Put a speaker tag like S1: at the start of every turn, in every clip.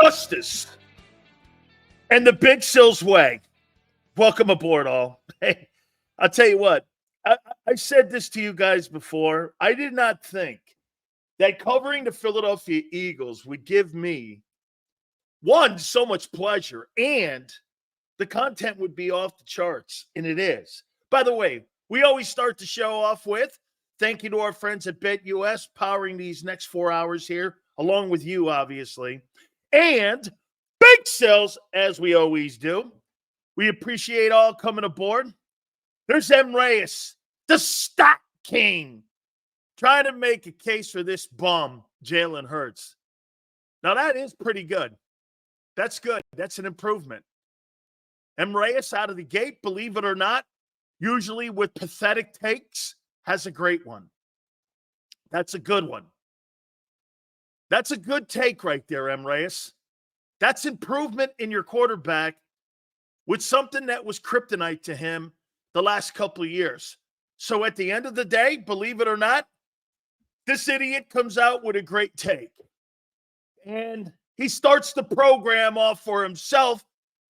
S1: justice, and the Big Sil's way. Welcome aboard, all. Hey, I'll tell you what. I said this to you guys before. I did not think that covering the Philadelphia Eagles would give me, one, so much pleasure, and the content would be off the charts, and it is. By the way, we always start the show off with thank you to our friends at BetUS powering these next 4 hours here, along with you, obviously. And Big Sills, as we always do. We appreciate all coming aboard. There's M. Reyes, the Stock King, trying to make a case for this bum, Jalen Hurts. Now, that is pretty good. That's good. That's an improvement. M. Reyes out of the gate, believe it or not, usually with pathetic takes, has a great one. That's a good one. That's a good take right there, M. Reyes. That's improvement in your quarterback with something that was kryptonite to him the last couple of years. So at the end of the day, believe it or not, this idiot comes out with a great take. And he starts the program off for himself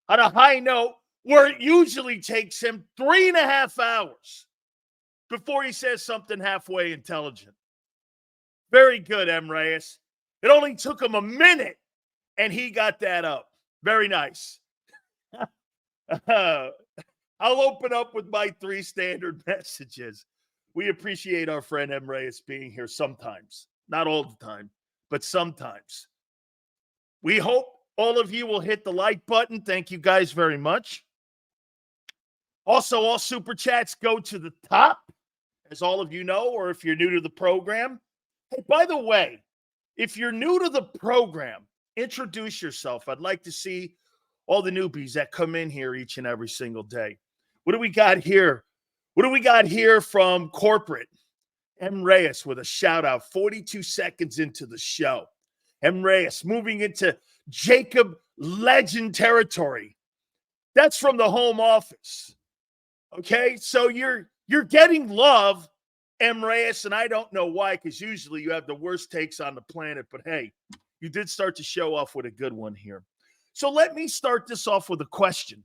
S1: on a high note where it usually takes him 3.5 hours before he says something halfway intelligent. Very good, M. Reyes. It only took him a minute, and he got that up. Very nice. I'll open up with my 3 standard messages. We appreciate our friend M. Reyes being here sometimes. Not all the time, but sometimes. We hope all of you will hit the like button. Thank you guys very much. Also, all super chats go to the top, as all of you know, or if you're new to the program. Hey, by the way, if you're new to the program, introduce yourself. I'd like to see all the newbies that come in here each and every single day. What do we got here? What do we got here from corporate? M. Reyes with a shout out 42 seconds into the show. M. Reyes moving into JAKIB legend territory. That's from the home office. Okay, so you're getting love, M. Reyes, and I don't know why, because usually you have the worst takes on the planet. But hey, you did start to show off with a good one here. So let me start this off with a question.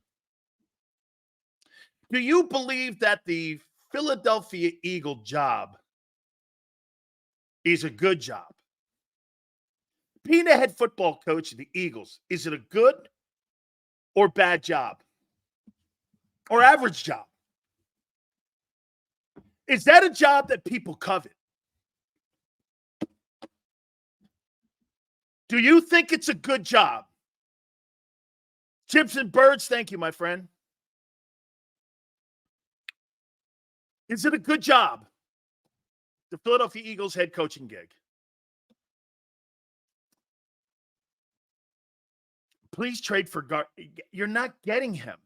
S1: Do you believe that the Philadelphia Eagle job is a good job? Being a head football coach of the Eagles, is it a good or bad job? Or average job? Is that a job that people covet? Do you think it's a good job? Chips and Birds, thank you, my friend. Is it a good job? The Philadelphia Eagles head coaching gig. Please trade for You're not getting him.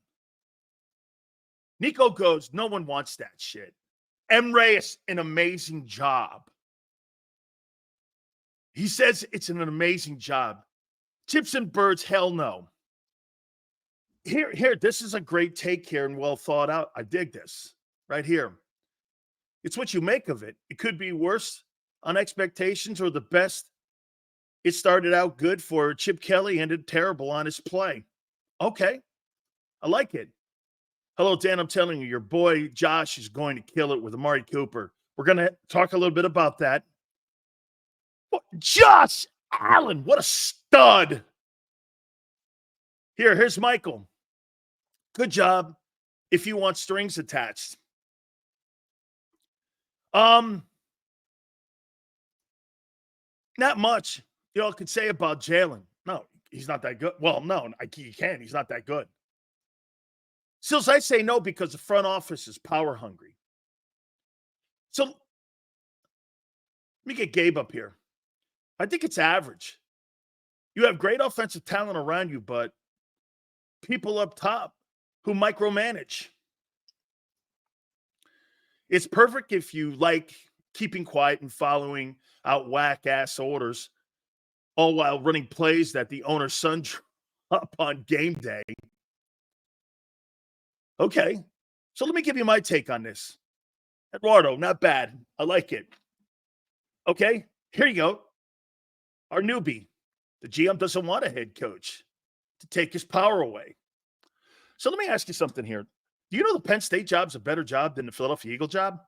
S1: Nico goes, no one wants that shit. M. Reyes, an amazing job. He says it's an amazing job. Chips and Birds, hell no. Here, this is a great take here and well thought out. I dig this right here. It's what you make of it. It could be worse on expectations or the best. It started out good for Chip Kelly, ended terrible on his play. Okay, I like it. Hello, Dan. I'm telling you, your boy Josh is going to kill it with Amari Cooper. We're going to talk a little bit about that. Josh Allen, what a stud. Here's Michael. Good job if you want strings attached. Not much y'all could say about Jalen. No, he's not that good. Well, no, he can. He's not that good. Sills, I say no because the front office is power hungry. So let me get Gabe up here. I think it's average. You have great offensive talent around you, but people up top who micromanage. It's perfect if you like keeping quiet and following out whack-ass orders, all while running plays that the owner's son drew up on game day. Okay, so let me give you my take on this. Eduardo, not bad. I like it. Okay, here you go. Our newbie, The GM doesn't want a head coach to take his power away. So let me ask you something here. Do you know the Penn State job's a better job than the Philadelphia Eagle job?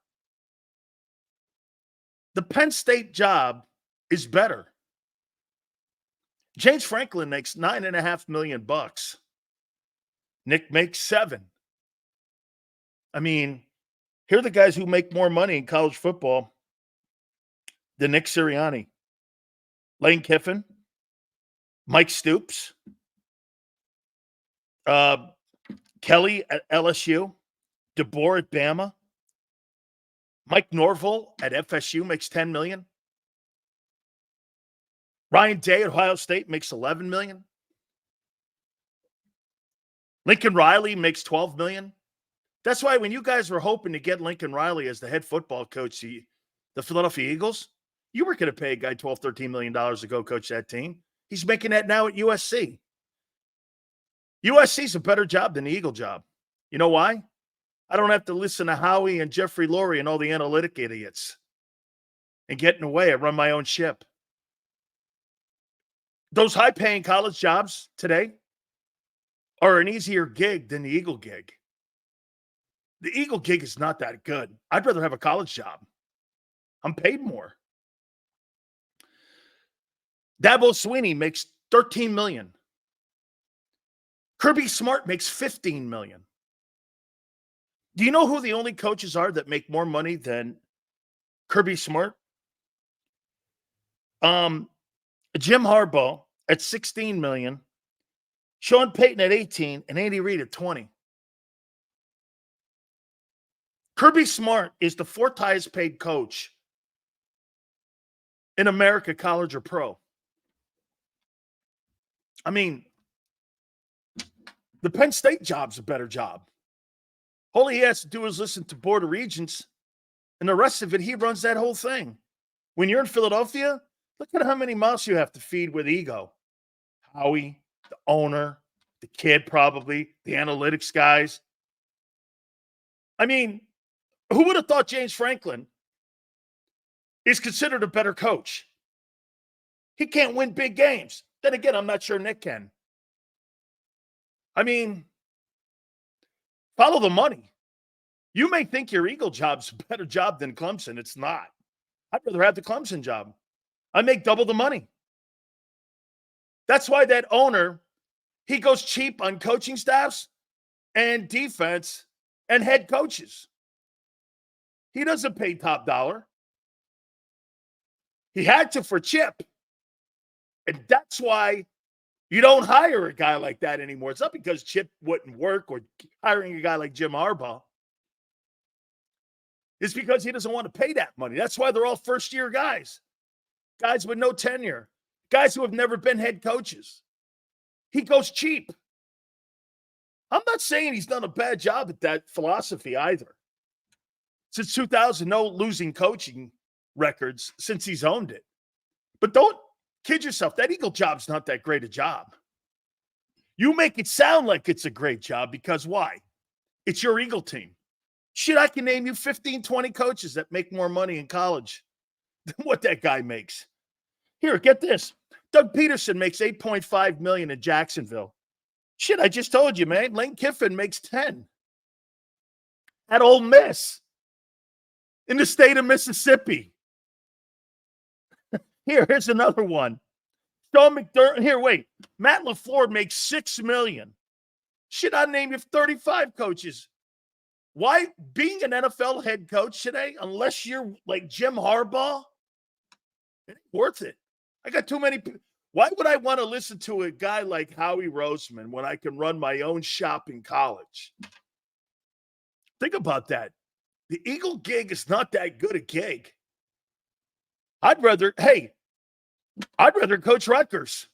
S1: The Penn State job is better. James Franklin makes $9.5 million. Nick makes $7 million. I mean, here are the guys who make more money in college football than Nick Sirianni. Lane Kiffin, Mike Stoops, Kelly at LSU, DeBoer at Bama, Mike Norvell at FSU makes $10 million. Ryan Day at Ohio State makes $11 million. Lincoln Riley makes $12 million. That's why when you guys were hoping to get Lincoln Riley as the head football coach, the Philadelphia Eagles, you were going to pay a guy $12, $13 million to go coach that team. He's making that now at USC. USC's a better job than the Eagle job. You know why? I don't have to listen to Howie and Jeffrey Lurie and all the analytic idiots and get in the way. I run my own ship. Those high-paying college jobs today are an easier gig than the Eagle gig. The Eagle gig is not that good. I'd rather have a college job. I'm paid more. Dabo Swinney makes $13 million. Kirby Smart makes $15 million. Do you know who the only coaches are that make more money than Kirby Smart? Jim Harbaugh at $16 million, Sean Payton at $18 million, and Andy Reid at $20 million. Kirby Smart is the fourth highest paid coach in America, college or pro. I mean, the Penn State job's a better job. All he has to do is listen to Board of Regents, and the rest of it, he runs that whole thing. When you're in Philadelphia, look at how many mouths you have to feed with ego. Howie, the owner, the kid probably, the analytics guys. I mean, who would have thought James Franklin is considered a better coach? He can't win big games. Then again, I'm not sure Nick can. I mean, follow the money. You may think your Eagle job's a better job than Clemson. It's not. I'd rather have the Clemson job. I make double the money. That's why that owner, he goes cheap on coaching staffs and defense and head coaches. He doesn't pay top dollar. He had to for Chip. And that's why you don't hire a guy like that anymore. It's not because Chip wouldn't work or hiring a guy like Jim Harbaugh. It's because he doesn't want to pay that money. That's why they're all first-year guys. Guys with no tenure. Guys who have never been head coaches. He goes cheap. I'm not saying he's done a bad job at that philosophy either. Since 2000, no losing coaching records since he's owned it. But don't kid yourself. That Eagle job's not that great a job. You make it sound like it's a great job because why? It's your Eagle team. Shit, I can name you 15, 20 coaches that make more money in college than what that guy makes. Here, get this. Doug Peterson makes $8.5 million in Jacksonville. Shit, I just told you, man. Lane Kiffin makes 10 at Ole Miss in the state of Mississippi. Here's another one. Sean McDermott. Here, wait. Matt LaFleur makes $6 million. Shit, I name you 35 coaches. Why being an NFL head coach today, unless you're like Jim Harbaugh, it ain't worth it. I got too many. Why would I want to listen to a guy like Howie Roseman when I can run my own shop in college? Think about that. The Eagle gig is not that good a gig. I'd rather coach Rutgers.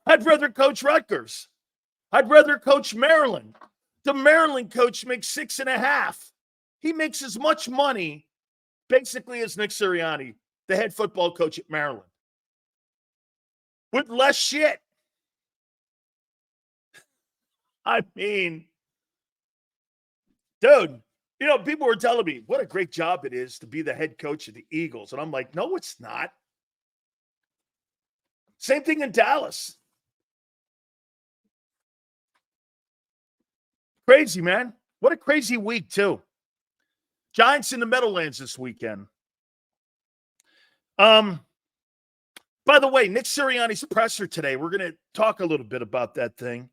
S1: I'd rather coach Rutgers. I'd rather coach Maryland. The Maryland coach makes $6.5 million. He makes as much money basically as Nick Sirianni, the head football coach at Maryland, with less shit. I mean, dude, you know, people were telling me what a great job it is to be the head coach of the Eagles. And I'm like, no, it's not. Same thing in Dallas. Crazy, man. What a crazy week, too. Giants in the Meadowlands this weekend. By the way, Nick Sirianni's presser today, we're going to talk a little bit about that thing.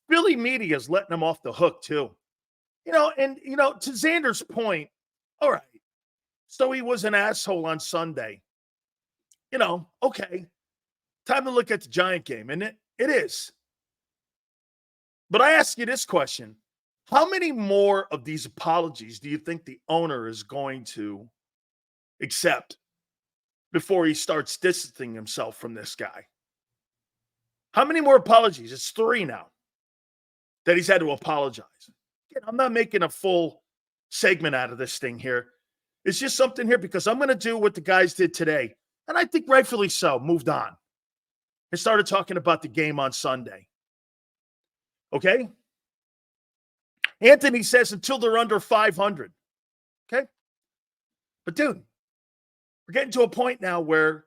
S1: Philly media is letting him off the hook, too. To Xander's point, all right, so he was an asshole on Sunday. Okay, time to look at the Giant game, and it is. But I ask you this question. How many more of these apologies do you think the owner is going to accept before he starts distancing himself from this guy? How many more apologies? It's 3 now that he's had to apologize. Again, I'm not making a full segment out of this thing here. It's just something here because I'm going to do what the guys did today, and I think rightfully so, moved on and started talking about the game on Sunday. Okay? Anthony says until they're under 500. Okay? But, dude, we're getting to a point now where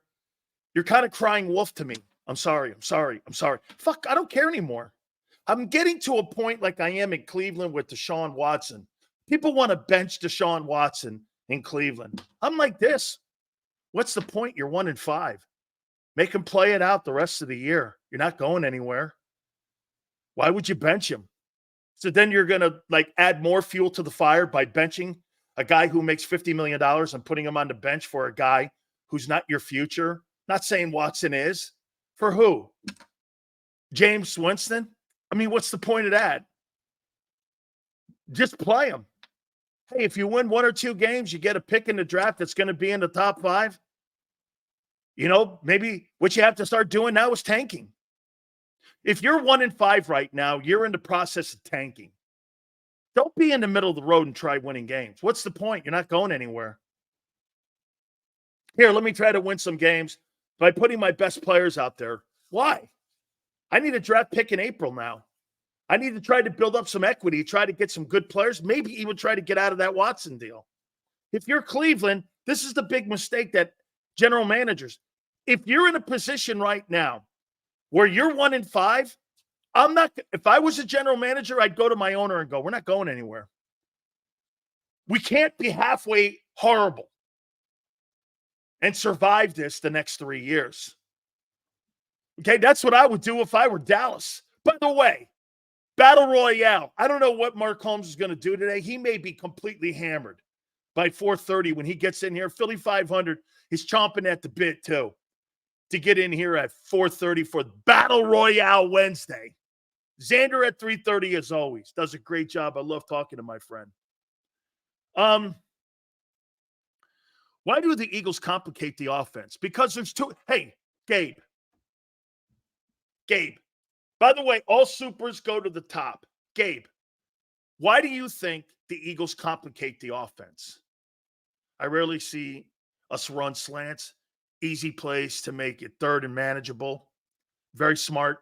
S1: you're kind of crying wolf to me. I'm sorry. Fuck, I don't care anymore. I'm getting to a point like I am in Cleveland with Deshaun Watson. People want to bench Deshaun Watson in Cleveland. I'm like this. What's the point? You're 1-5. Make him play it out the rest of the year. You're not going anywhere. Why would you bench him? So then you're going to add more fuel to the fire by benching a guy who makes $50 million and putting him on the bench for a guy who's not your future. Not saying Watson is. For who? James Winston? I mean, what's the point of that? Just play him. Hey, if you win 1 or 2 games, you get a pick in the draft that's going to be in the top 5. Maybe what you have to start doing now is tanking. If you're 1-5 right now, you're in the process of tanking. Don't be in the middle of the road and try winning games. What's the point? You're not going anywhere. Here, let me try to win some games by putting my best players out there. Why? I need a draft pick in April now. I need to try to build up some equity, try to get some good players, maybe even try to get out of that Watson deal. If you're Cleveland, this is the big mistake that general managers, if you're in a position right now where you're 1-5, if I was a general manager, I'd go to my owner and go, we're not going anywhere. We can't be halfway horrible and survive this the next 3 years. Okay, that's what I would do if I were Dallas. By the way, Battle Royale. I don't know what Mark Holmes is going to do today. He may be completely hammered by 4:30 when he gets in here. Philly 500 is chomping at the bit, too, to get in here at 4:30 for Battle Royale Wednesday. Xander at 3:30, as always. Does a great job. I love talking to my friend. Why do the Eagles complicate the offense? Because there's 2. Hey, Gabe. By the way, all supers go to the top. Gabe, why do you think the Eagles complicate the offense? I rarely see us run slants, easy plays to make it third and manageable. Very smart.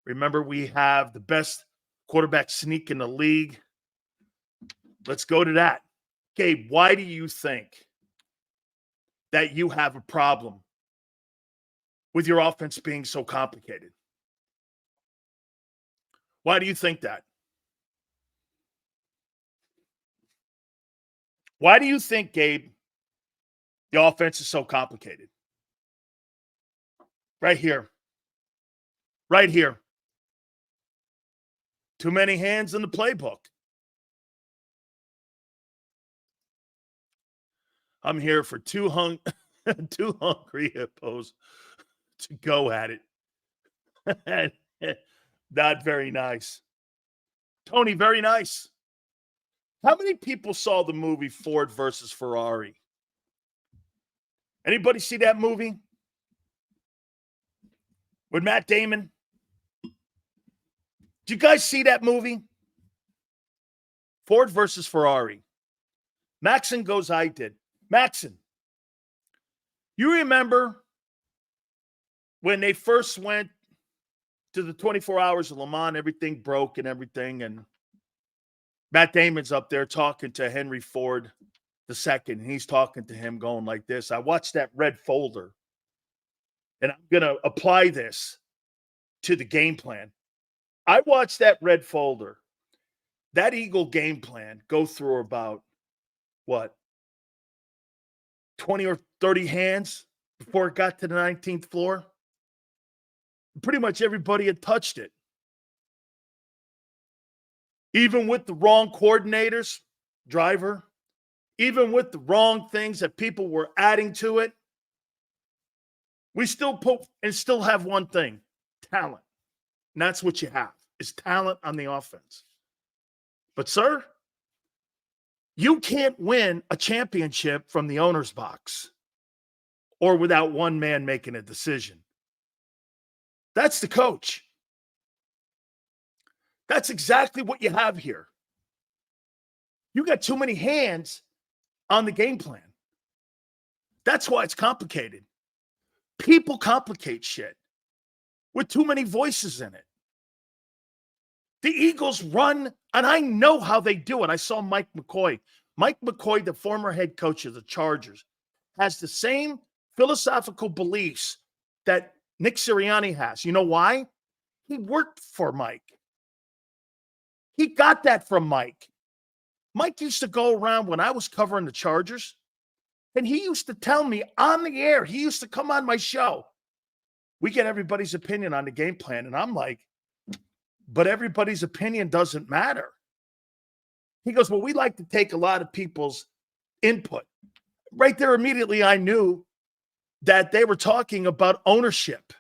S1: Remember, we have the best quarterback sneak in the league. Let's go to that. Gabe, why do you think that you have a problem with your offense being so complicated? Why do you think that? Why do you think, Gabe, the offense is so complicated? Right here. Too many hands in the playbook. I'm here for two hungry hippos to go at it. Not very nice. Tony, very nice. How many people saw the movie Ford versus Ferrari? Anybody see that movie? With Matt Damon? Did you guys see that movie? Ford versus Ferrari. Maxon goes, I did. Maxon, you remember when they first went to the 24 hours of Le Mans, everything broke and everything, and Matt Damon's up there talking to Henry Ford II, and he's talking to him going like this. I watched that red folder. and I'm going to apply this to the game plan. I watched that red folder, that Eagle game plan go through about, what, 20 or 30 hands before it got to the 19th floor. Pretty much everybody had touched it. Even with the wrong coordinators, driver, even with the wrong things that people were adding to it, we still have one thing, talent. And that's what you have, is talent on the offense. But, sir, you can't win a championship from the owner's box or without one man making a decision. That's the coach. That's exactly what you have here. You got too many hands on the game plan. That's why it's complicated. People complicate shit with too many voices in it. The Eagles run, and I know how they do it. I saw Mike McCoy. Mike McCoy, the former head coach of the Chargers, has the same philosophical beliefs that Nick Sirianni has. You know why? He worked for Mike. He got that from Mike. Mike used to go around when I was covering the Chargers, and he used to tell me on the air, he used to come on my show, we get everybody's opinion on the game plan. And I'm like, but everybody's opinion doesn't matter. He goes, well, we like to take a lot of people's input. Right there, immediately, I knew that they were talking about ownership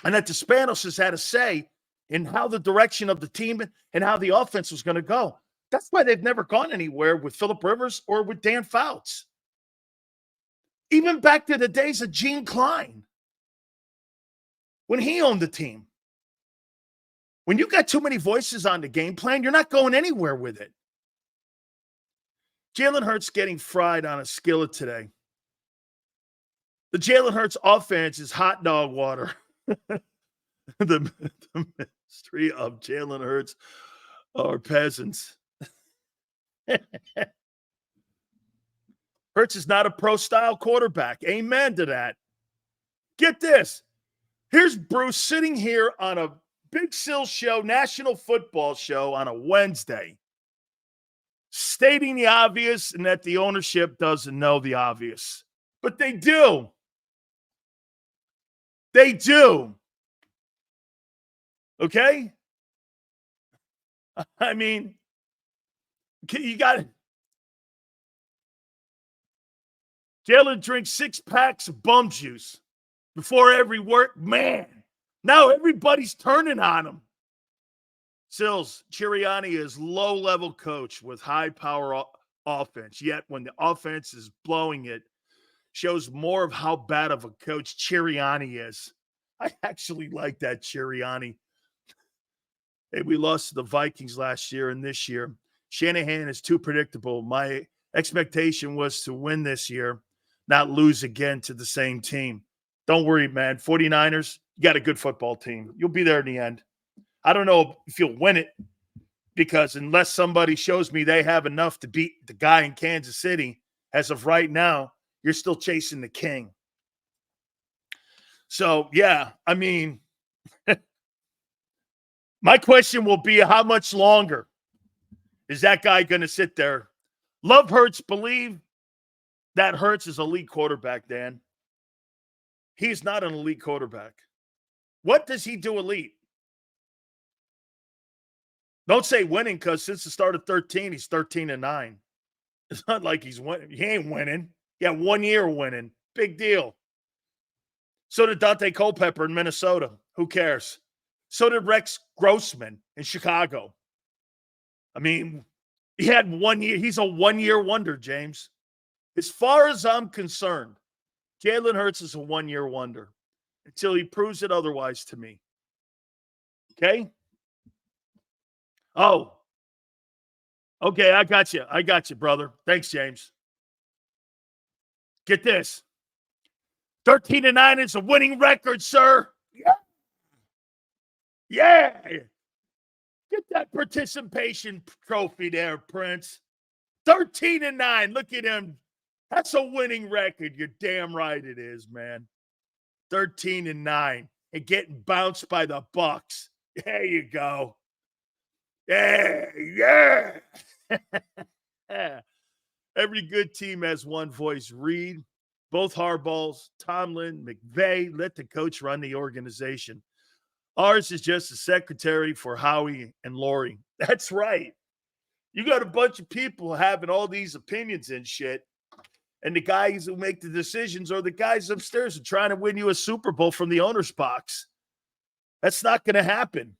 S1: and that the Spanos has had a say in how the direction of the team and how the offense was going to go. That's why they've never gone anywhere with Phillip Rivers or with Dan Fouts. Even back to the days of Gene Klein, when he owned the team. When you got too many voices on the game plan, you're not going anywhere with it. Jalen Hurts getting fried on a skillet today. The Jalen Hurts offense is hot dog water. the mystery of Jalen Hurts are peasants. Hurts is not a pro-style quarterback. Amen to that. Get this. Here's Bruce sitting here on a Big Sil show, national football show on a Wednesday, stating the obvious and that the ownership doesn't know the obvious. But they do. They do. Okay? I mean, you got it. Jalen drinks 6 packs of bum juice before every work. Man, now everybody's turning on him. Sills, Sirianni is low-level coach with high-power offense. Yet when the offense is blowing it, shows more of how bad of a coach Sirianni is. I actually like that Sirianni. Hey, we lost to the Vikings last year and this year. Shanahan is too predictable. My expectation was to win this year, not lose again to the same team. Don't worry, man. 49ers, you got a good football team. You'll be there in the end. I don't know if you'll win it because unless somebody shows me they have enough to beat the guy in Kansas City, as of right now, you're still chasing the king. So, yeah, I mean, my question will be how much longer is that guy going to sit there? Love Hurts, believe that Hurts is a elite quarterback, Dan. He's not an elite quarterback. What does he do elite? Don't say winning because since the start of 13, he's 13-9. It's not like he's winning. He ain't winning. Yeah, 1 year winning. Big deal. So did Dante Culpepper in Minnesota. Who cares? So did Rex Grossman in Chicago. I mean, he had 1 year. He's a 1 year wonder, James. As far as I'm concerned, Jalen Hurts is a 1 year wonder until he proves it otherwise to me. Okay? Oh. Okay, I got you. I got you, brother. Thanks, James. Get this. 13-9 is a winning record, sir. Yeah. Yeah. Get that participation trophy there, Prince. 13-9. Look at him. That's a winning record. You're damn right it is, man. 13-9 and getting bounced by the Bucks. There you go. Yeah. Every good team has one voice. Reed, both Harbaughs, Tomlin, McVay, let the coach run the organization. Ours is just a secretary for Howie and Lori. That's right. You got a bunch of people having all these opinions and shit, and the guys who make the decisions are the guys upstairs who are trying to win you a Super Bowl from the owner's box. That's not going to happen.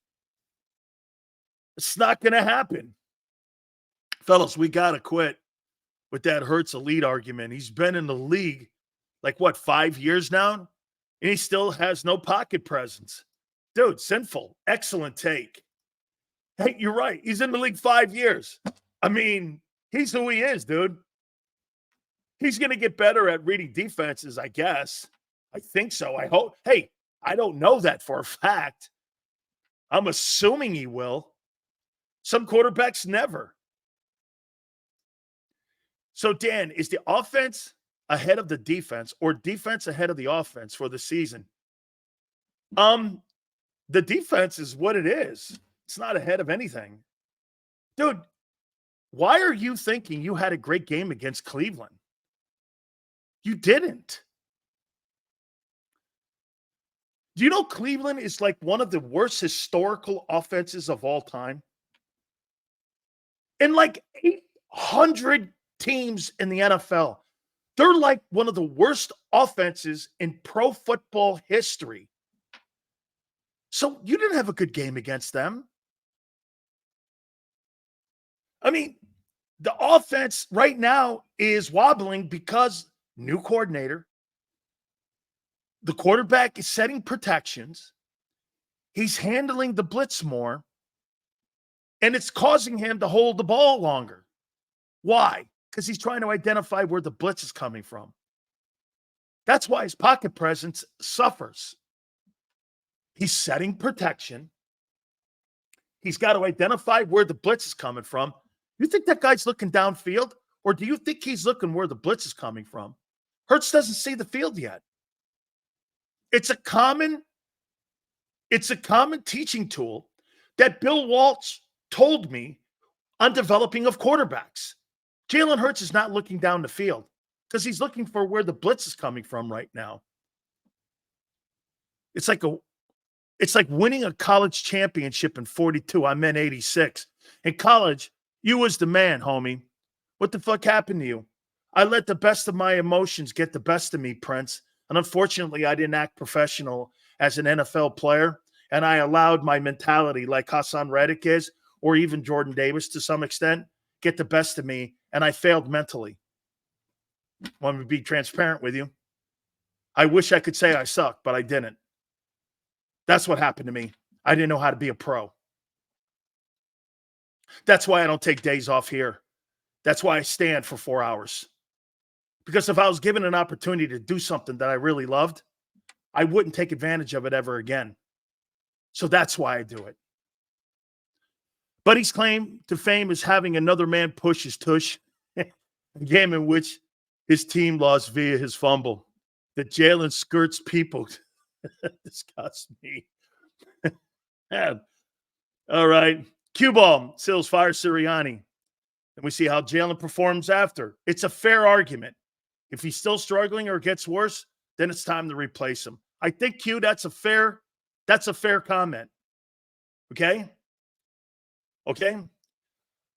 S1: It's not going to happen. Fellas, we got to quit with that Hurts elite argument. He's been in the league like, 5 years now? And he still has no pocket presence. Dude, sinful. Excellent take. Hey, you're right. He's in the league 5 years. I mean, he's who he is, dude. He's going to get better at reading defenses, I guess. I think so. I hope. Hey, I don't know that for a fact. I'm assuming he will. Some quarterbacks never. So, Dan, is the offense ahead of the defense or defense ahead of the offense for the season? The defense is what it is. It's not ahead of anything. Dude, why are you thinking you had a great game against Cleveland? You didn't. Do you know Cleveland is like one of the worst historical offenses of all time? In like 800 teams in the NFL, they're like one of the worst offenses in pro football history. So you didn't have a good game against them. I mean, the offense right now is wobbling because new coordinator. The quarterback is setting protections. He's handling the blitz more. And it's causing him to hold the ball longer. Why? Because he's trying to identify where the blitz is coming from. That's why his pocket presence suffers. He's setting protection. He's got to identify where the blitz is coming from. You think that guy's looking downfield? Or do you think he's looking where the blitz is coming from? Hurts doesn't see the field yet. It's a common teaching tool that Bill Walsh told me on developing of quarterbacks. Jalen Hurts is not looking down the field because he's looking for where the blitz is coming from right now. It's like winning a college championship in 42. I meant 86. In college, you was the man, homie. What the fuck happened to you? I let the best of my emotions get the best of me, Prince. And unfortunately, I didn't act professional as an NFL player. And I allowed my mentality, like Hassan Reddick is, or even Jordan Davis to some extent, get the best of me. And I failed mentally. Want me to be transparent with you? I wish I could say I suck, but I didn't. That's what happened to me. I didn't know how to be a pro. That's why I don't take days off here. That's why I stand for 4 hours. Because if I was given an opportunity to do something that I really loved, I wouldn't take advantage of it ever again. So that's why I do it. Buddy's claim to fame is having another man push his tush. A game in which his team lost via his fumble. The Jalen skirts people disgust me. All right. Cue ball. Sills fire Sirianni. And we see how Jalen performs after. It's a fair argument. If he's still struggling or gets worse, then it's time to replace him. I think, Q, that's a fair comment. Okay? Okay?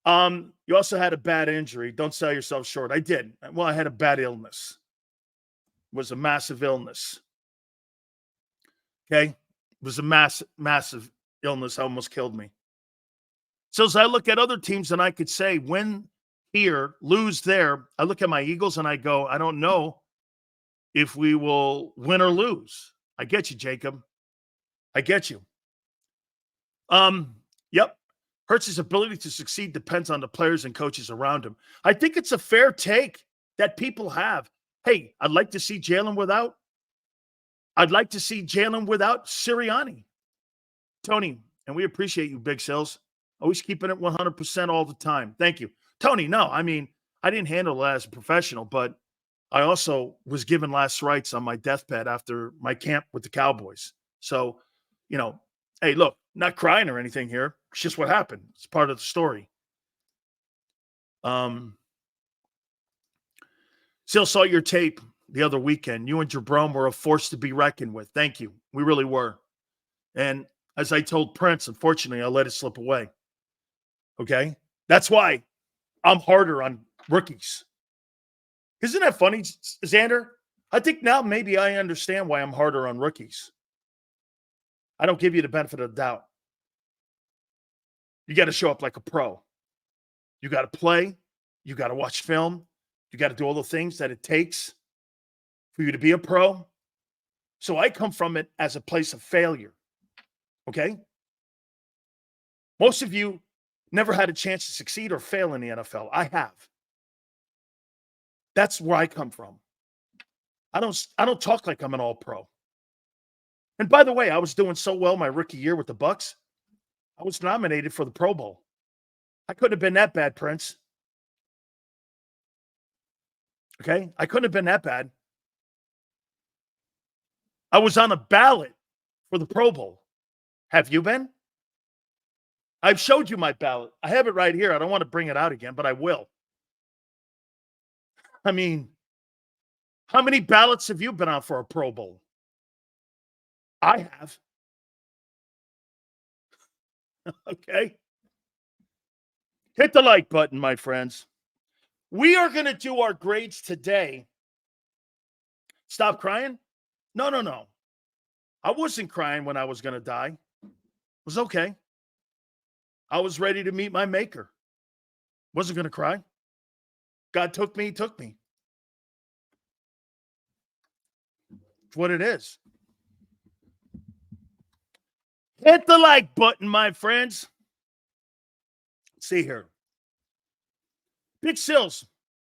S1: You also had a bad injury. Don't sell yourself short. I did. Well, I had a bad illness. It was a massive illness. Okay? It was a massive illness. Almost killed me. So as I look at other teams and I could say win here, lose there, I look at my Eagles and I go, I don't know if we will win or lose. I get you, Jacob. I get you. Yep. Hurts' ability to succeed depends on the players and coaches around him. I think it's a fair take that people have. Hey, I'd like to see Jalen without. I'd like to see Jalen without Sirianni. Tony, and we appreciate you, Big Sills. Always keeping it 100% all the time. Thank you. Tony, no, I mean, I didn't handle that as a professional, but I also was given last rites on my deathbed after my camp with the Cowboys. So, hey, look, not crying or anything here. It's just what happened. It's part of the story. Still saw your tape the other weekend. You and Jabron were a force to be reckoned with. Thank you. We really were. And as I told Prince, unfortunately, I let it slip away. Okay? That's why I'm harder on rookies. Isn't that funny, Xander? I think now maybe I understand why I'm harder on rookies. I don't give you the benefit of the doubt. You got to show up like a pro. You got to play. You got to watch film. You got to do all the things that it takes for you to be a pro. So I come from it as a place of failure. Okay? Most of you never had a chance to succeed or fail in the NFL. I have. That's where I come from. I don't talk like I'm an all-pro. And by the way, I was doing so well my rookie year with the Bucs. I was nominated for the Pro Bowl. I couldn't have been that bad, Prince. Okay? I couldn't have been that bad. I was on a ballot for the Pro Bowl. Have you been? I've showed you my ballot. I have it right here. I don't want to bring it out again, but I will. I mean, how many ballots have you been on for a Pro Bowl? I have. Okay. Hit the like button, my friends. We are going to do our grades today. Stop crying? No. I wasn't crying when I was going to die. It was okay. I was ready to meet my maker. Wasn't going to cry. God took me, he took me. It's what it is. Hit the like button, my friends. Let's see here. Big Sills,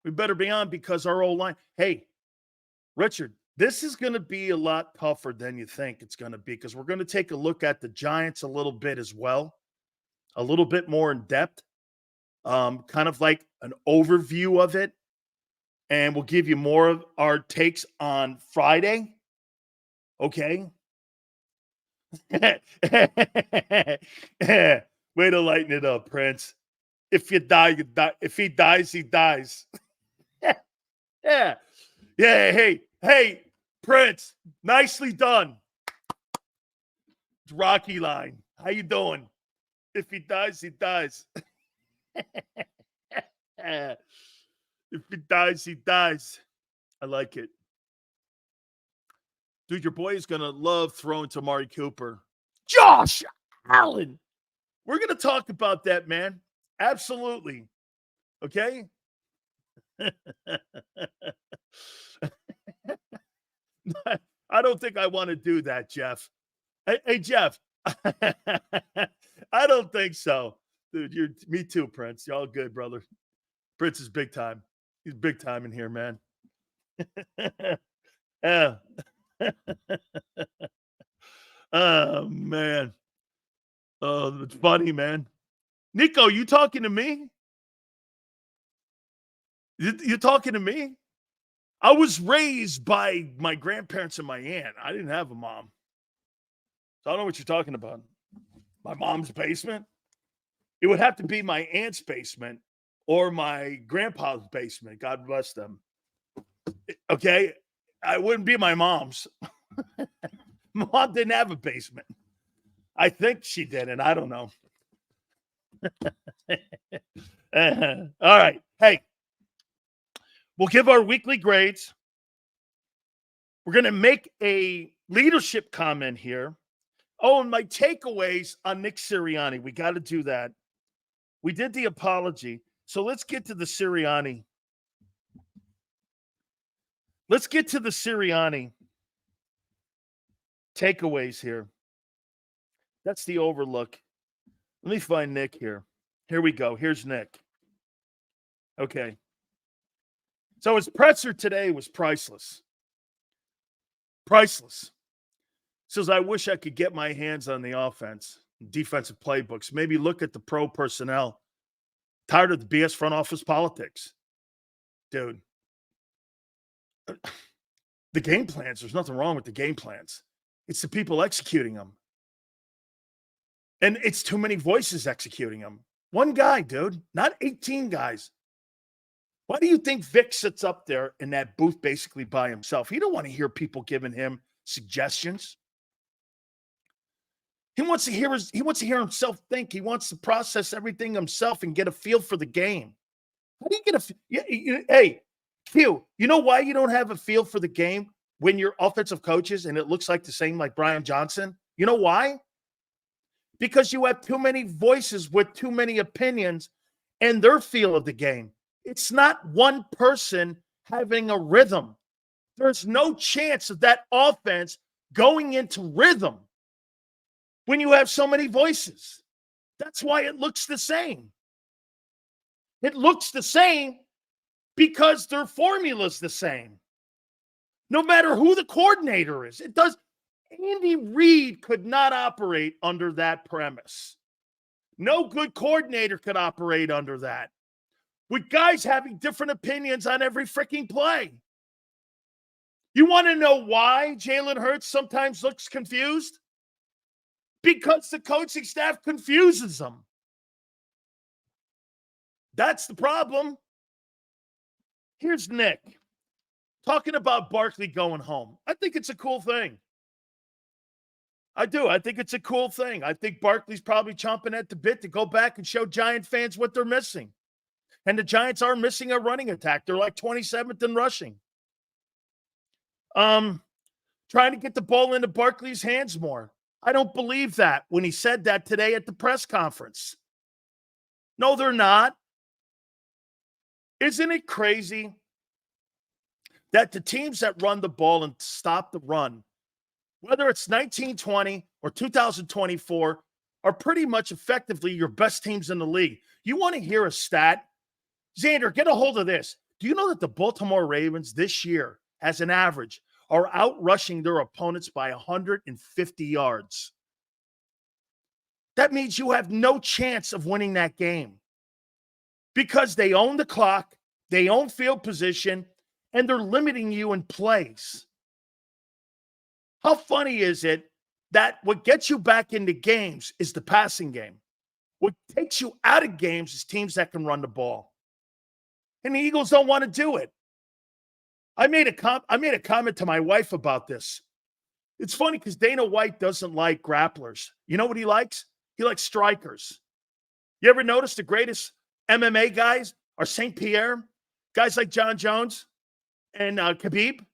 S1: we better be on because our old line. Hey, Richard, this is going to be a lot tougher than you think it's going to be because we're going to take a look at the Giants a little bit as well, a little bit more in depth, kind of like an overview of it. And we'll give you more of our takes on Friday. Okay. Way to lighten it up, Prince. If you die, you die. If he dies, he dies. Yeah. Hey, Prince, nicely done. It's Rocky line. How you doing? If he dies, he dies. If he dies, he dies. I like it. Dude, your boy is going to love throwing to Amari Cooper. Josh Allen. We're going to talk about that, man. Absolutely. Okay? I don't think I want to do that, Jeff. Hey, Jeff. I don't think so. Dude, me too, Prince. You're all good, brother. Prince is big time. He's big time in here, man. Yeah. Oh, man. Oh, it's funny, man. Nico, you talking to me? You talking to me? I was raised by my grandparents and my aunt. I didn't have a mom. So I don't know what you're talking about. My mom's basement? It would have to be my aunt's basement or my grandpa's basement. God bless them. Okay? I wouldn't be my mom's. Mom didn't have a basement. I think she did, and I don't know. All right. Hey, we'll give our weekly grades. We're going to make a leadership comment here. Oh, and my takeaways on Nick Sirianni. We got to do that. We did the apology. So let's get to the Sirianni. Let's get to the Sirianni takeaways here. That's the overlook. Let me find Nick here. Here we go. Here's Nick. Okay. So his presser today was priceless. Priceless. Says, I wish I could get my hands on the offense, defensive playbooks. Maybe look at the pro personnel. Tired of the BS front office politics. Dude. The game plans, there's nothing wrong with the game plans. It's the people executing them. And it's too many voices executing them. One guy, dude, not 18 guys. Why do you think Vic sits up there in that booth basically by himself? He don't want to hear people giving him suggestions. He wants to hear himself think. He wants to process everything himself and get a feel for the game. How do you get hey, Q, you know why you don't have a feel for the game when you're offensive coaches and it looks like the same like Brian Johnson? You know why? Because you have too many voices with too many opinions and their feel of the game. It's not one person having a rhythm. There's no chance of that offense going into rhythm when you have so many voices. That's why it looks the same. It looks the same because their formula's the same. No matter who the coordinator is, it does. Andy Reid could not operate under that premise. No good coordinator could operate under that. With guys having different opinions on every freaking play. You want to know why Jalen Hurts sometimes looks confused? Because the coaching staff confuses them. That's the problem. Here's Nick talking about Barkley going home. I think it's a cool thing. I do. I think it's a cool thing. I think Barkley's probably chomping at the bit to go back and show Giant fans what they're missing. And the Giants are missing a running attack. They're like 27th in rushing. Trying to get the ball into Barkley's hands more. I don't believe that when he said that today at the press conference. No, they're not. Isn't it crazy that the teams that run the ball and stop the run, whether it's 1920 or 2024, are pretty much effectively your best teams in the league? You want to hear a stat? Xander, get a hold of this. Do you know that the Baltimore Ravens this year, as an average, are out-rushing their opponents by 150 yards? That means you have no chance of winning that game because they own the clock, they own field position, and they're limiting you in plays. How funny is it that what gets you back into games is the passing game? What takes you out of games is teams that can run the ball. And the Eagles don't want to do it. I made a comment to my wife about this. It's funny because Dana White doesn't like grapplers. You know what he likes? He likes strikers. You ever notice the greatest MMA guys are St. Pierre? Guys like John Jones and Khabib?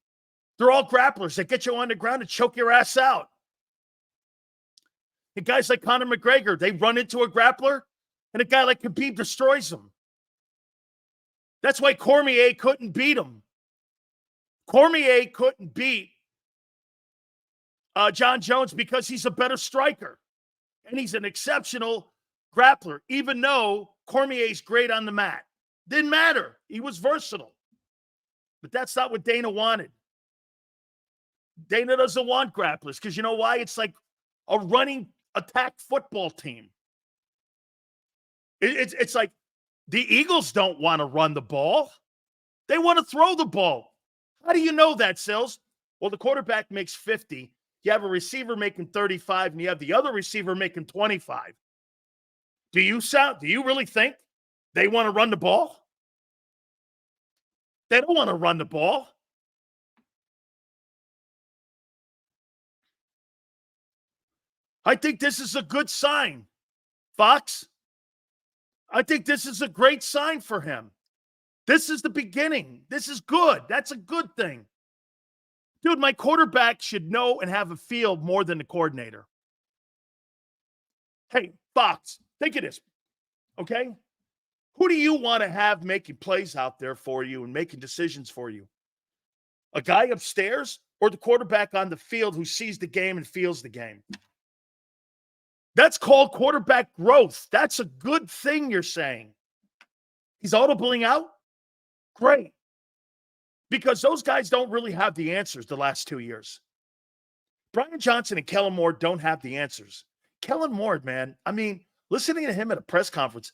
S1: They're all grapplers that get you on the ground and choke your ass out. And guys like Conor McGregor, they run into a grappler, and a guy like Khabib destroys them. That's why Cormier couldn't beat him. Cormier couldn't beat John Jones because he's a better striker. And he's an exceptional grappler, even though Cormier's great on the mat. Didn't matter. He was versatile. But that's not what Dana wanted. Dana doesn't want grapplers because you know why? It's like a running attack football team. It's like the Eagles don't want to run the ball. They want to throw the ball. How do you know that, Sills? Well, the quarterback makes 50. You have a receiver making 35, and you have the other receiver making 25. Do you really think they want to run the ball? They don't want to run the ball. I think this is a good sign, Fox. I think this is a great sign for him. This is the beginning. This is good. That's a good thing. Dude, my quarterback should know and have a feel more than the coordinator. Hey, Fox, think of this, okay? Who do you want to have making plays out there for you and making decisions for you? A guy upstairs or the quarterback on the field who sees the game and feels the game? That's called quarterback growth. That's a good thing you're saying. He's audibling out? Great. Because those guys don't really have the answers the last 2 years. Brian Johnson and Kellen Moore don't have the answers. Kellen Moore, man, I mean, listening to him at a press conference,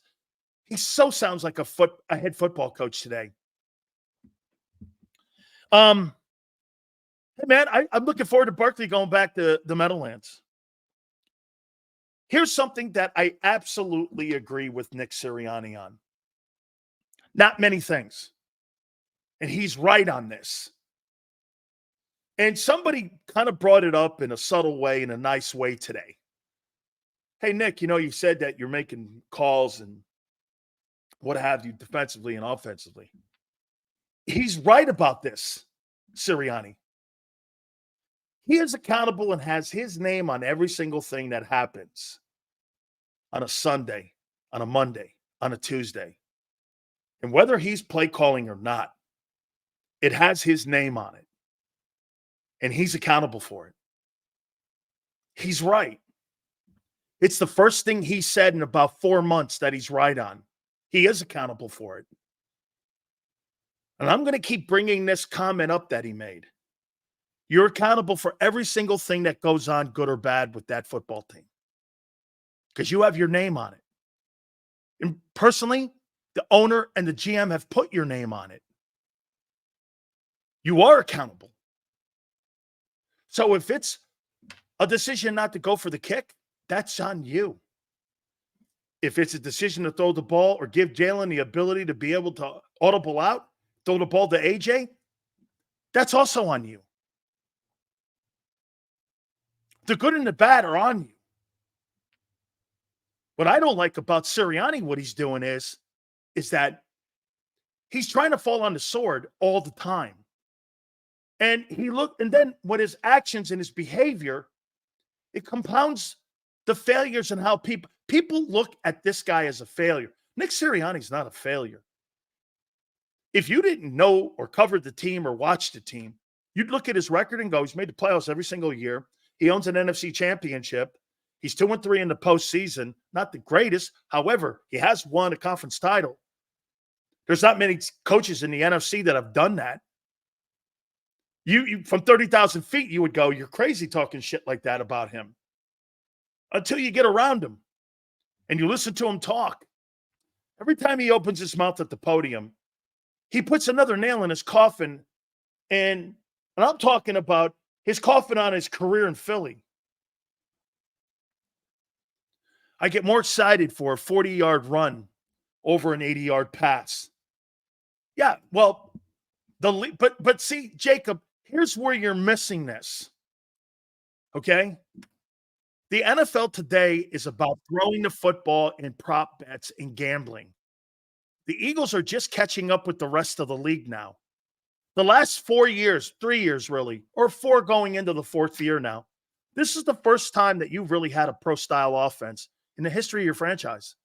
S1: he so sounds like a head football coach today. Hey, man, I'm looking forward to Barkley going back to the Meadowlands. Here's something that I absolutely agree with Nick Sirianni on. Not many things. And he's right on this. And somebody kind of brought it up in a subtle way, in a nice way today. Hey, Nick, you said that you're making calls and what have you defensively and offensively. He's right about this, Sirianni. He is accountable and has his name on every single thing that happens on a Sunday, on a Monday, on a Tuesday. And whether he's play calling or not, it has his name on it. And he's accountable for it. He's right. It's the first thing he said in about 4 months that he's right on. He is accountable for it. And I'm going to keep bringing this comment up that he made. You're accountable for every single thing that goes on, good or bad, with that football team. Because you have your name on it. And personally, the owner and the GM have put your name on it. You are accountable. So if it's a decision not to go for the kick, that's on you. If it's a decision to throw the ball or give Jalen the ability to be able to audible out, throw the ball to AJ, that's also on you. The good and the bad are on you. What I don't like about Sirianni, what he's doing is that he's trying to fall on the sword all the time. And then with his actions and his behavior, it compounds the failures and how people look at this guy as a failure. Nick Sirianni's not a failure. If you didn't know or cover the team or watch the team, you'd look at his record and go, he's made the playoffs every single year. He owns an NFC championship. He's 2-3 in the postseason. Not the greatest. However, he has won a conference title. There's not many coaches in the NFC that have done that. You from 30,000 feet, you would go, you're crazy talking shit like that about him. Until you get around him and you listen to him talk. Every time he opens his mouth at the podium, he puts another nail in his coffin. And I'm talking about his coffin on his career in Philly. I get more excited for a 40-yard run over an 80-yard pass. Yeah, well, but see, JAKIB, here's where you're missing this. Okay? The NFL today is about throwing the football and prop bets and gambling. The Eagles are just catching up with the rest of the league now. The last 4 years, 3 years really, or 4 going into the 4th year now, this is the first time that you've really had a pro-style offense in the history of your franchise.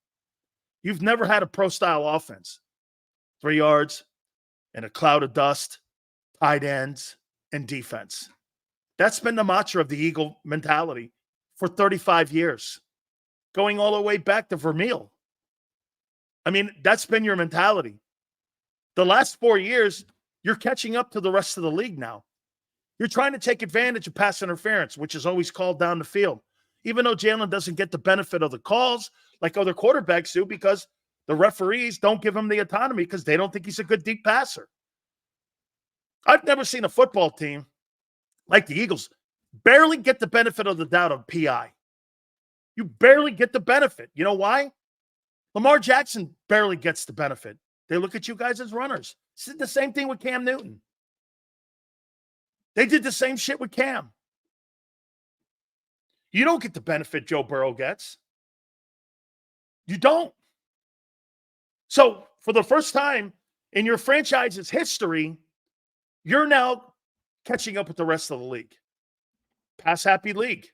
S1: You've never had a pro-style offense. 3 yards and a cloud of dust, tight ends, and defense. That's been the mantra of the Eagle mentality for 35 years, going all the way back to Vermeil. I mean, that's been your mentality. The last 4 years, you're catching up to the rest of the league now. You're trying to take advantage of pass interference, which is always called down the field, even though Jalen doesn't get the benefit of the calls like other quarterbacks do because the referees don't give him the autonomy because they don't think he's a good deep passer. I've never seen a football team like the Eagles barely get the benefit of the doubt of PI. You barely get the benefit. You know why? Lamar Jackson barely gets the benefit. They look at you guys as runners. It's the same thing with Cam Newton. They did the same shit with Cam. You don't get the benefit Joe Burrow gets. You don't. So for the first time in your franchise's history, you're now catching up with the rest of the league. Pass-happy league.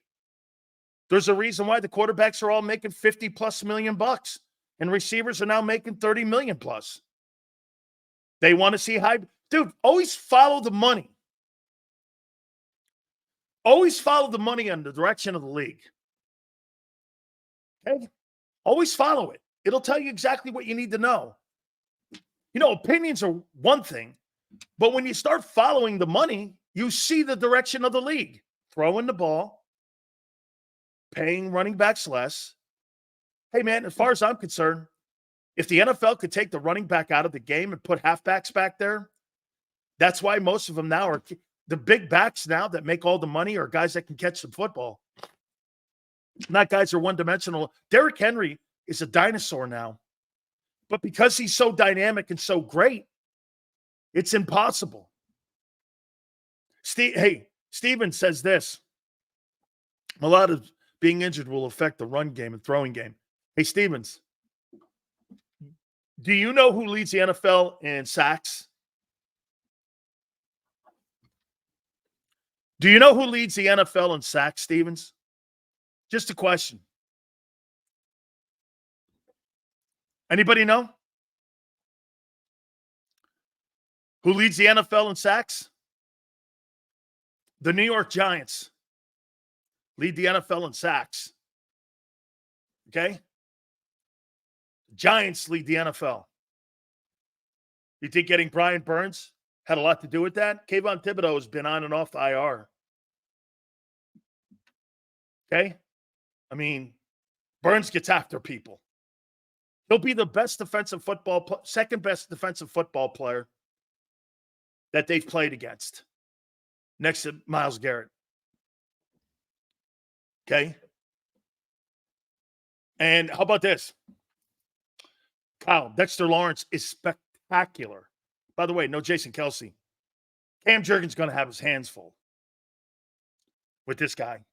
S1: There's a reason why the quarterbacks are all making $50+ million bucks, and receivers are now making $30 million plus. They want to see high. Dude, always follow the money. Always follow the money in the direction of the league. Okay? Always follow it. It'll tell you exactly what you need to know. You know, opinions are one thing, but when you start following the money, you see the direction of the league. Throwing the ball, paying running backs less. Hey, man, as far as I'm concerned, if the NFL could take the running back out of the game and put halfbacks back there, That's why most of them now are the big backs now that make all the money are guys that can catch the football. Not guys who are one-dimensional. Derrick Henry is a dinosaur now. But because he's so dynamic and so great, it's impossible. Steven says this. A lot of being injured will affect the run game and throwing game. Hey, Stevens, do you know who leads the NFL in sacks? Do you know who leads the NFL in sacks, Stevens? Just a question. Anybody know? Who leads the NFL in sacks? The New York Giants lead the NFL in sacks. Okay? Giants lead the NFL. You think getting Brian Burns had a lot to do with that? Kayvon Thibodeau has been on and off the IR. Okay? I mean, Burns gets after people. He'll be the best defensive football, second best defensive football player that they've played against, next to Myles Garrett. Okay? And how about this? Kyle, Dexter Lawrence is spectacular. By the way, no Jason Kelce. Cam Jurgens going to have his hands full with this guy.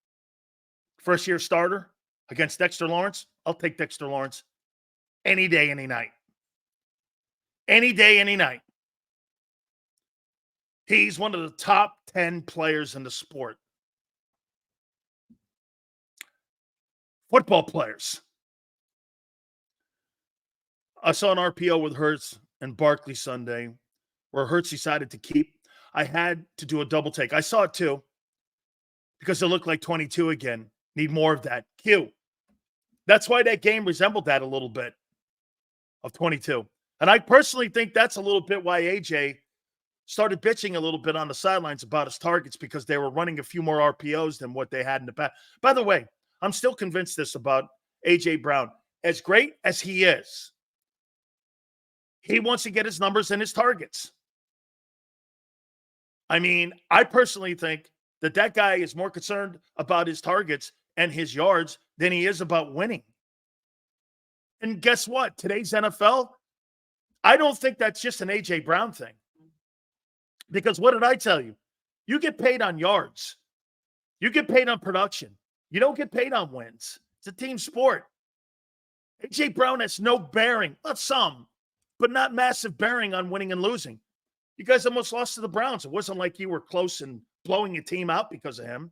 S1: First-year starter against Dexter Lawrence. I'll take Dexter Lawrence any day, any night. Any day, any night. He's one of the top 10 players in the sport. Football players. I saw an RPO with Hurts and Barkley Sunday where Hurts decided to keep. I had to do a double take. I saw it too because it looked like 22 again. Need more of that. Q. That's why that game resembled that a little bit of 22. And I personally think that's a little bit why AJ started bitching a little bit on the sidelines about his targets because they were running a few more RPOs than what they had in the past. By the way, I'm still convinced this about AJ Brown. As great as he is, he wants to get his numbers and his targets. I mean, I personally think that guy is more concerned about his targets and his yards than he is about winning. And guess what? Today's NFL, I don't think that's just an A.J. Brown thing. Because what did I tell you? You get paid on yards. You get paid on production. You don't get paid on wins. It's a team sport. A.J. Brown has no bearing, not some, but not massive bearing on winning and losing. You guys almost lost to the Browns. It wasn't like you were close and blowing your team out because of him.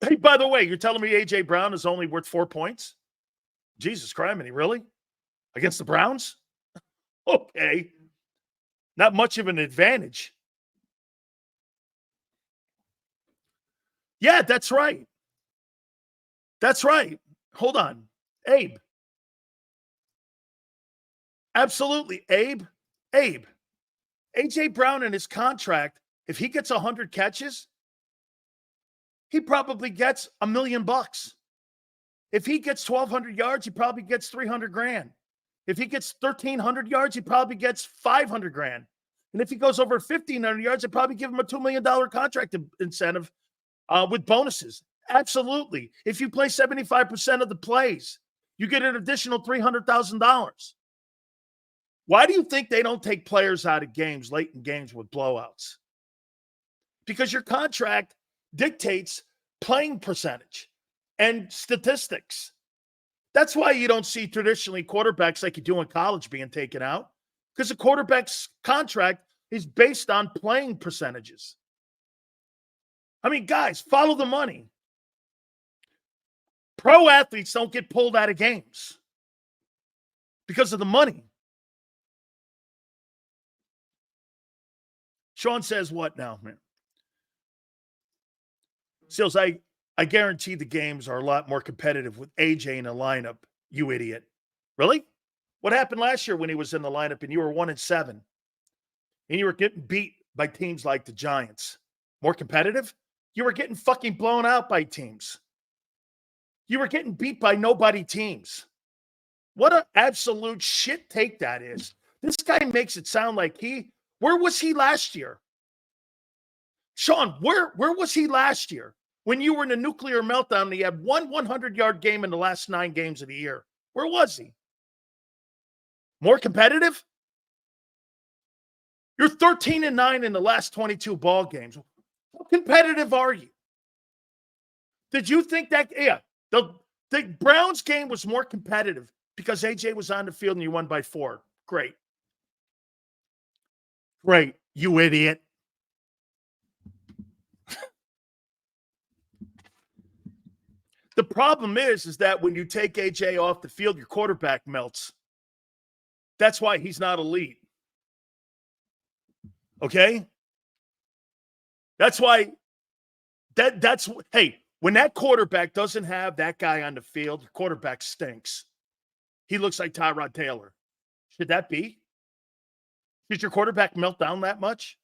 S1: Hey, by the way, you're telling me A.J. Brown is only worth 4 points? Jesus Christ, really? Against the Browns? Okay. Not much of an advantage. Yeah, that's right. That's right. Hold on. Abe. Absolutely. Abe. A.J. Brown in his contract, if he gets 100 catches, he probably gets $1 million. If he gets 1,200 yards, he probably gets $300,000. If he gets 1,300 yards, he probably gets $500,000. And if he goes over 1,500 yards, they probably give him a $2 million contract incentive with bonuses. Absolutely. If you play 75% of the plays, you get an additional $300,000. Why do you think they don't take players out of games, late in games with blowouts? Because your contract dictates playing percentage and statistics. That's why you don't see traditionally quarterbacks like you do in college being taken out, because a quarterback's contract is based on playing percentages. I mean, guys, follow the money. Pro athletes don't get pulled out of games because of the money. Sean says what now, man? Seals, I guarantee the games are a lot more competitive with AJ in the lineup, you idiot. Really? What happened last year when he was in the lineup and you were 1-7 and you were getting beat by teams like the Giants? More competitive? You were getting fucking blown out by teams. You were getting beat by nobody teams. What an absolute shit take that is. This guy makes it sound like he Where was he last year? Sean, where was he last year when you were in a nuclear meltdown and he had one 100-yard game in the last 9 games of the year? Where was he? More competitive? You're 13-9 in the last 22 ball games. How competitive are you? Did you think that, the Browns game was more competitive because AJ was on the field and you won by 4? Great. Great, you idiot. The problem is that when you take AJ off the field, your quarterback melts. That's why he's not elite. Okay? That's why when that quarterback doesn't have that guy on the field, your quarterback stinks. He looks like Tyrod Taylor. Should that be? Did your quarterback melt down that much?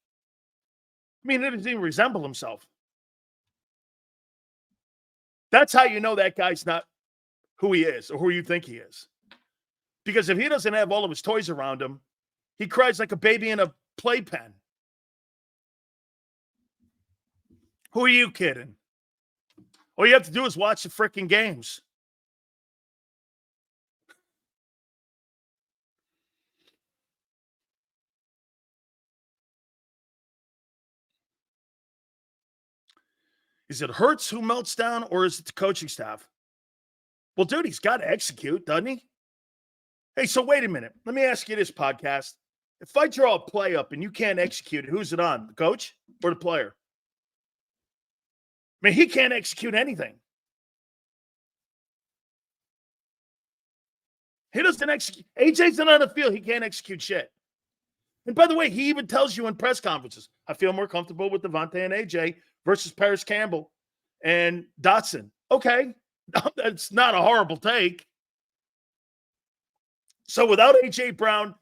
S1: I mean, it doesn't even resemble himself. That's how you know that guy's not who he is or who you think he is. Because if he doesn't have all of his toys around him, he cries like a baby in a playpen. Who are you kidding? All you have to do is watch the freaking games. Is it Hurts who melts down or is it the coaching staff? Well, dude, he's got to execute, doesn't he? Hey, so wait a minute. Let me ask you this, podcast. If I draw a play up and you can't execute it, who's it on? The coach or the player? I mean, he can't execute anything. He doesn't execute. AJ's not on the field. He can't execute shit. And by the way, he even tells you in press conferences, I feel more comfortable with Devontae and AJ versus Paris Campbell and Dotson. Okay, that's not a horrible take. So without A.J. Brown,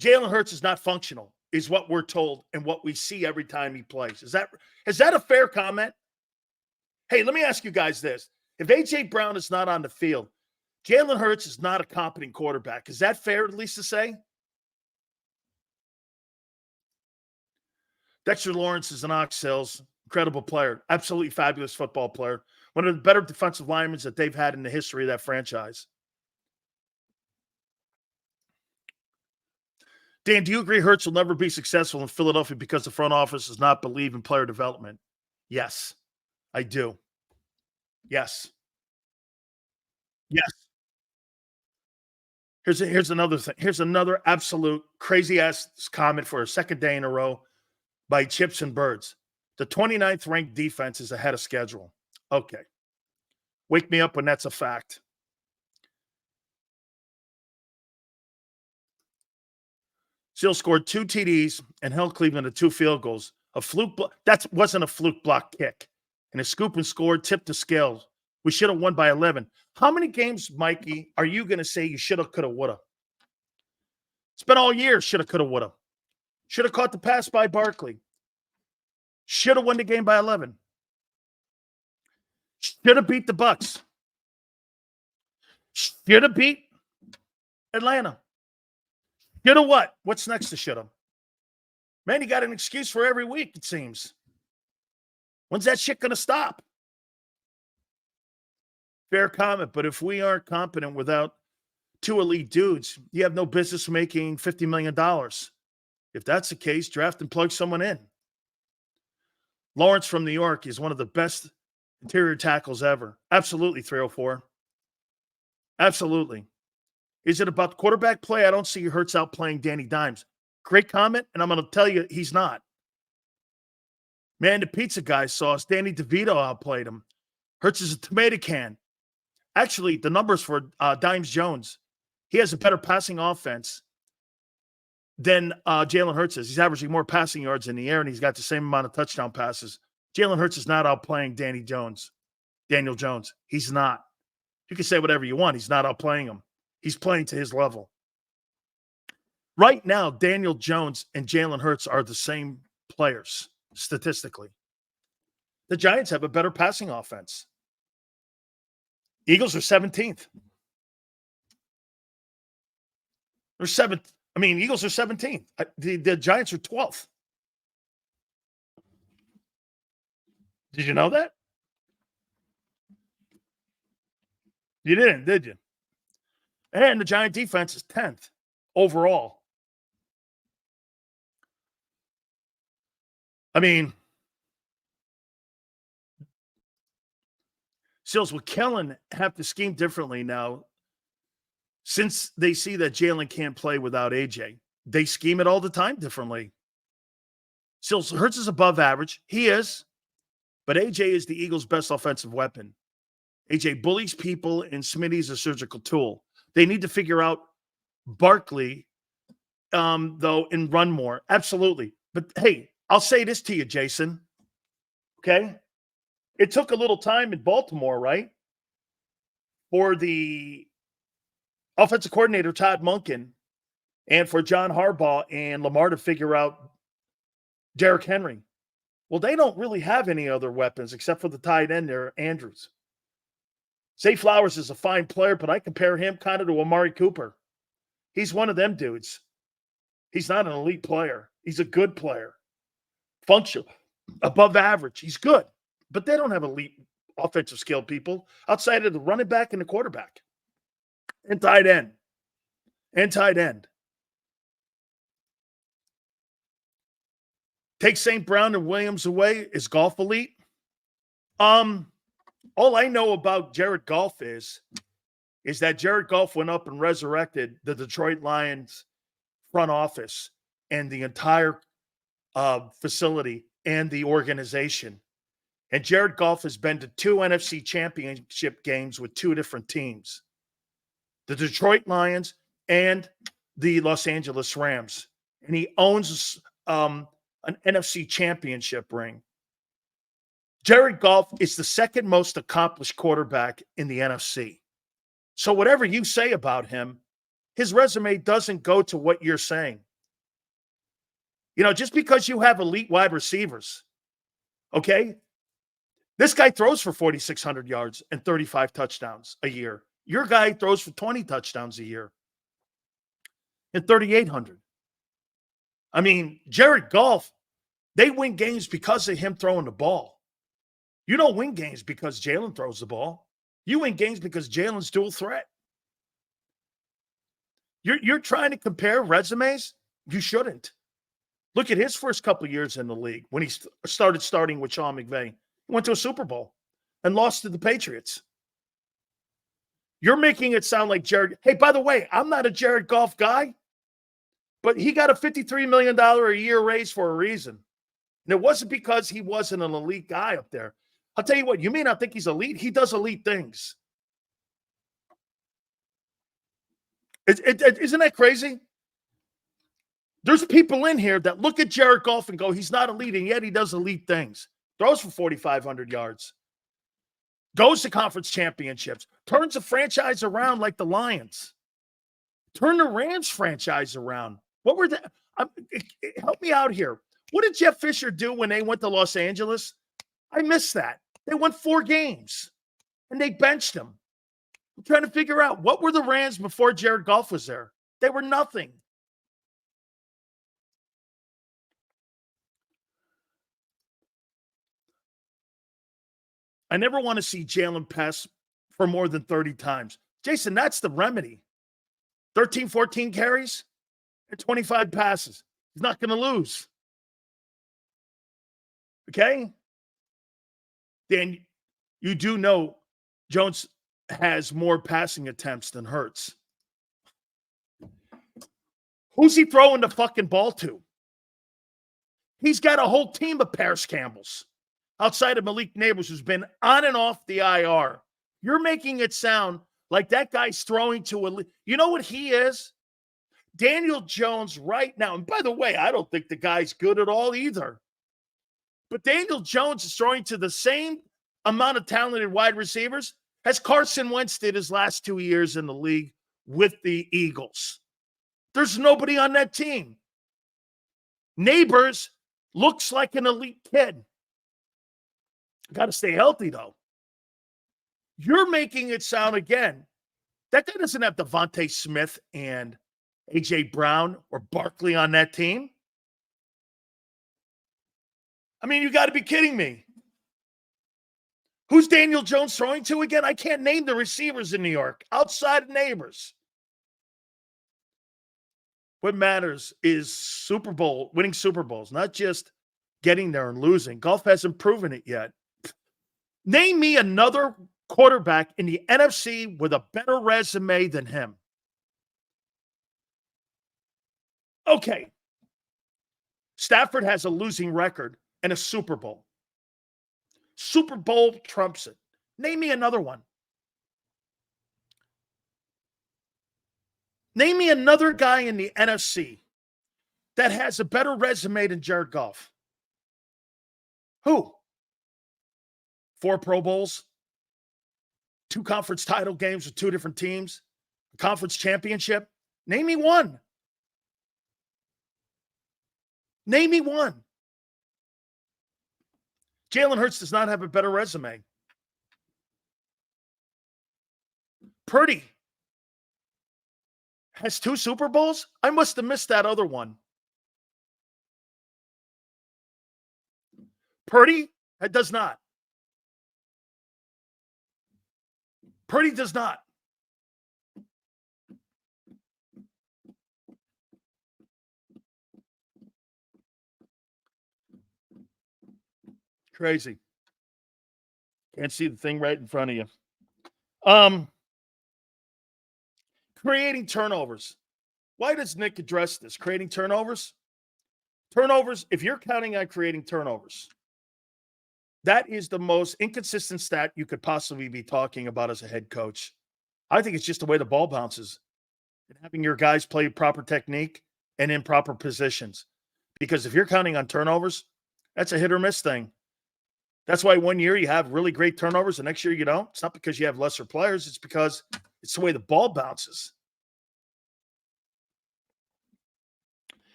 S1: Jalen Hurts is not functional, is what we're told and what we see every time he plays. Is that a fair comment? Hey, let me ask you guys this. If A.J. Brown is not on the field, Jalen Hurts is not a competent quarterback. Is that fair at least to say? Dexter Lawrence is an Ox Hills, incredible player, absolutely fabulous football player, one of the better defensive linemen that they've had in the history of that franchise. Dan, do you agree Hurts will never be successful in Philadelphia because the front office does not believe in player development? Yes, I do. Yes. Yes. Here's another thing. Here's another absolute crazy-ass comment for a second day in a row by Chips and Birds. The 29th ranked defense is ahead of schedule. Okay. Wake me up when that's a fact. Seal scored 2 TDs and held Cleveland to 2 field goals. That wasn't a fluke block kick. And a scoop and score tipped the scales. We should have won by 11. How many games, Mikey, are you going to say you should have, could have, would have? It's been all year, should have, could have, would have. Should have caught the pass by Barkley. Should have won the game by 11. Should have beat the Bucks. Should have beat Atlanta. Should have what? What's next to should have? Man, you got an excuse for every week, it seems. When's that shit going to stop? Fair comment, but if we aren't competent without 2 elite dudes, you have no business making $50 million. If that's the case, draft and plug someone in. Lawrence from New York is one of the best interior tackles ever. Absolutely, 304. Absolutely. Is it about quarterback play? I don't see Hurts out playing Danny Dimes. Great comment, and I'm going to tell you he's not. Man, the pizza guy sauce. Danny DeVito outplayed him. Hurts is a tomato can. Actually, the numbers for Dimes Jones, he has a better passing offense than Jalen Hurts is. He's averaging more passing yards in the air, and he's got the same amount of touchdown passes. Jalen Hurts is not outplaying Daniel Jones. He's not. You can say whatever you want. He's not outplaying him. He's playing to his level. Right now, Daniel Jones and Jalen Hurts are the same players, statistically. The Giants have a better passing offense. Eagles are 17th. They're 7th. I mean, Eagles are 17th. The Giants are 12th. Did you know that? You didn't, did you? And the Giant defense is 10th overall. I mean, Sills, will Kellen have to scheme differently now since they see that Jalen can't play without AJ? They scheme it all the time differently. Sills, Hurts is above average. He is. But AJ is the Eagles' best offensive weapon. AJ bullies people, and Smitty's a surgical tool. They need to figure out Barkley, though, and run more. Absolutely. But, hey, I'll say this to you, Jason. Okay? It took a little time in Baltimore, right, for the offensive coordinator, Todd Monken, and for John Harbaugh and Lamar to figure out Derrick Henry. Well, they don't really have any other weapons except for the tight end there, Andrews. Zay Flowers is a fine player, but I compare him kind of to Amari Cooper. He's one of them dudes. He's not an elite player. He's a good player. Functional, above average. He's good, but they don't have elite offensive skill people outside of the running back and the quarterback and tight end. Take St. Brown and Williams away. Is Goff elite? All I know about Jared Goff is that Jared Goff went up and resurrected the Detroit Lions front office and the entire facility and the organization. And Jared Goff has been to 2 NFC championship games with 2 different teams, the Detroit Lions and the Los Angeles Rams. And he owns an NFC championship ring. Jared Goff is the second most accomplished quarterback in the NFC. So whatever you say about him, his resume doesn't go to what you're saying. You know, just because you have elite wide receivers, okay? This guy throws for 4,600 yards and 35 touchdowns a year. Your guy throws for 20 touchdowns a year and 3,800. I mean, Jared Goff, they win games because of him throwing the ball. You don't win games because Jalen throws the ball. You win games because Jalen's dual threat. You're trying to compare resumes? You shouldn't. Look at his first couple of years in the league when he starting with Sean McVay. He went to a Super Bowl and lost to the Patriots. You're making it sound like Jared. Hey, by the way, I'm not a Jared Goff guy, but he got a $53 million a year raise for a reason. And it wasn't because he wasn't an elite guy up there. I'll tell you what, you may not think he's elite. He does elite things. Isn't that crazy? There's people in here that look at Jared Goff and go, he's not elite, and yet he does elite things. Throws for 4,500 yards. Goes to conference championships. Turns a franchise around like the Lions. Turn the Rams franchise around. What were the help me out here. What did Jeff Fisher do when they went to Los Angeles? I missed that. They won 4 games, and they benched him. I'm trying to figure out, what were the Rams before Jared Goff was there? They were nothing. I never want to see Jalen pass for more than 30 times. Jason, that's the remedy. 13, 14 carries and 25 passes. He's not going to lose. Okay? Dan, you do know Jones has more passing attempts than Hurts. Who's he throwing the fucking ball to? He's got a whole team of Paris Campbells outside of Malik Neighbors, who's been on and off the IR. You're making it sound like that guy's throwing to a... You know what he is? Daniel Jones right now. And by the way, I don't think the guy's good at all either. But Daniel Jones is throwing to the same amount of talented wide receivers as Carson Wentz did his last 2 years in the league with the Eagles. There's nobody on that team. Neighbors looks like an elite kid. Got to stay healthy, though. You're making it sound, again, that guy doesn't have Devontae Smith and A.J. Brown or Barkley on that team? I mean, you got to be kidding me. Who's Daniel Jones throwing to again? I can't name the receivers in New York outside of Neighbors. What matters is winning Super Bowls, not just getting there and losing. Golf hasn't proven it yet. Name me another quarterback in the NFC with a better resume than him. Okay. Stafford has a losing record and a Super Bowl. Super Bowl trumps it. Name me another one. Name me another guy in the NFC that has a better resume than Jared Goff. Who? 4 Pro Bowls, 2 conference title games with 2 different teams, a conference championship. Name me one. Name me one. Jalen Hurts does not have a better resume. Purdy has 2 Super Bowls? I must have missed that other one. Purdy does not. Purdy does not. Crazy. Can't see the thing right in front of you. Creating turnovers. Why does Nick address this? Creating turnovers? Turnovers, if you're counting on creating turnovers, that is the most inconsistent stat you could possibly be talking about as a head coach. I think it's just the way the ball bounces and having your guys play proper technique and in proper positions. Because if you're counting on turnovers, that's a hit or miss thing. That's why one year you have really great turnovers, the next year you don't. It's not because you have lesser players. It's because it's the way the ball bounces.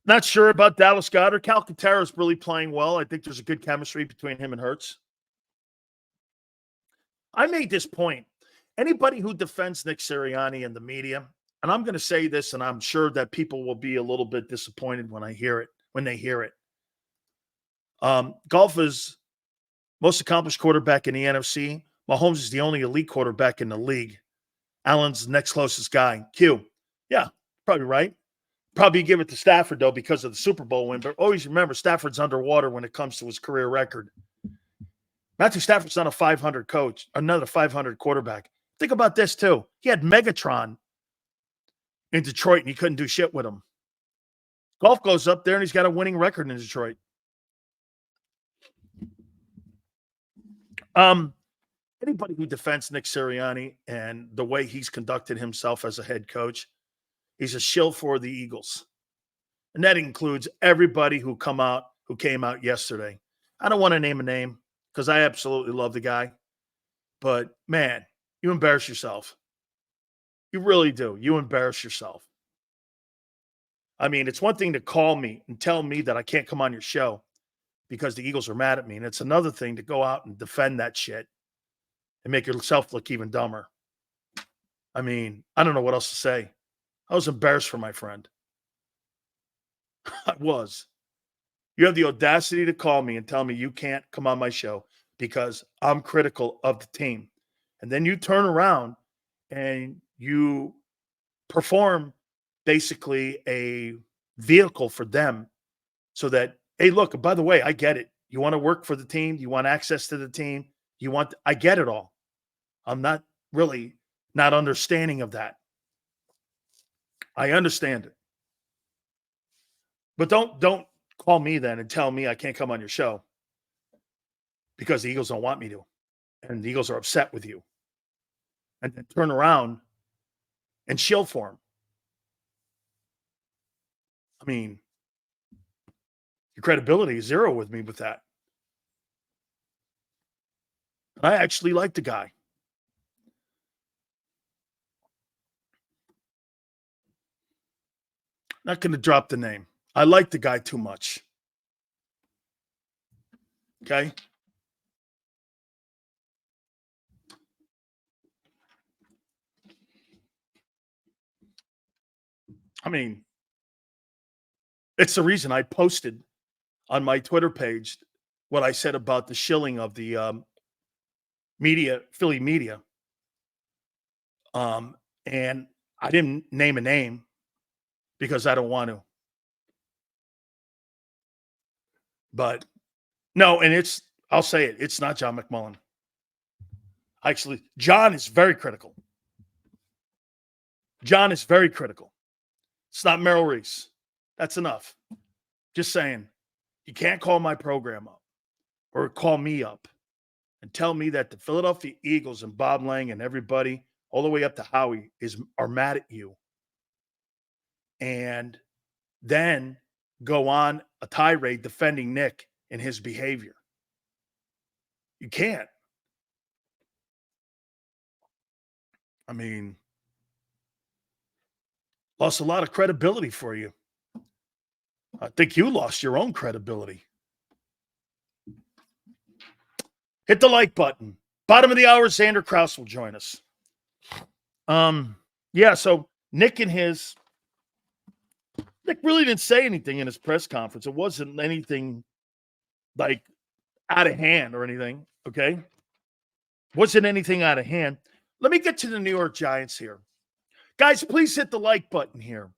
S1: Not sure about Dallas Goedert. Calcaterra is really playing well. I think there's a good chemistry between him and Hurts. I made this point. Anybody who defends Nick Sirianni in the media, and I'm going to say this, and I'm sure that people will be a little bit disappointed when they hear it. Golf is most accomplished quarterback in the NFC. Mahomes is the only elite quarterback in the league. Allen's the next closest guy. Q. Yeah, probably right. Probably give it to Stafford, though, because of the Super Bowl win. But always remember, Stafford's underwater when it comes to his career record. Matthew Stafford's not a 500 coach, another 500 quarterback. Think about this, too. He had Megatron in Detroit, and he couldn't do shit with him. Golf goes up there, and he's got a winning record in Detroit. Anybody who defends Nick Sirianni and the way he's conducted himself as a head coach, he's a shill for the Eagles. And that includes everybody who came out yesterday. I don't want to name a name because I absolutely love the guy. But, man, you embarrass yourself. You really do. You embarrass yourself. I mean, it's one thing to call me and tell me that I can't come on your show because the Eagles are mad at me. And it's another thing to go out and defend that shit and make yourself look even dumber. I mean, I don't know what else to say. I was embarrassed for my friend. I was. You have the audacity to call me and tell me you can't come on my show because I'm critical of the team. And then you turn around and you perform basically a vehicle for them so that, hey, look, by the way, I get it. You want to work for the team. You want access to the team. I get it all. I'm not really not understanding of that. I understand it. But don't call me then and tell me I can't come on your show because the Eagles don't want me to. And the Eagles are upset with you. And then turn around and shill for them. I mean, your credibility is zero with me with that. I actually like the guy. Not going to drop the name. I like the guy too much. Okay? I mean, it's the reason I posted on my Twitter page what I said about the shilling of the media, Philly media. And I didn't name a name because I don't want to. But no, and I'll say it, it's not John McMullen. Actually, John is very critical. John is very critical. It's not Merrill Reese. That's enough. Just saying, you can't call my program up or call me up and tell me that the Philadelphia Eagles and Bob Lang and everybody, all the way up to Howie, are mad at you. And then go on a tirade defending Nick and his behavior. You can't. I mean, lost a lot of credibility for you. I think you lost your own credibility. Hit the like button. Bottom of the hour, Xander Krause will join us. Yeah, so Nick really didn't say anything in his press conference. It wasn't anything like out of hand or anything, okay? Wasn't anything out of hand. Let me get to the New York Giants here. Guys, please hit the like button here.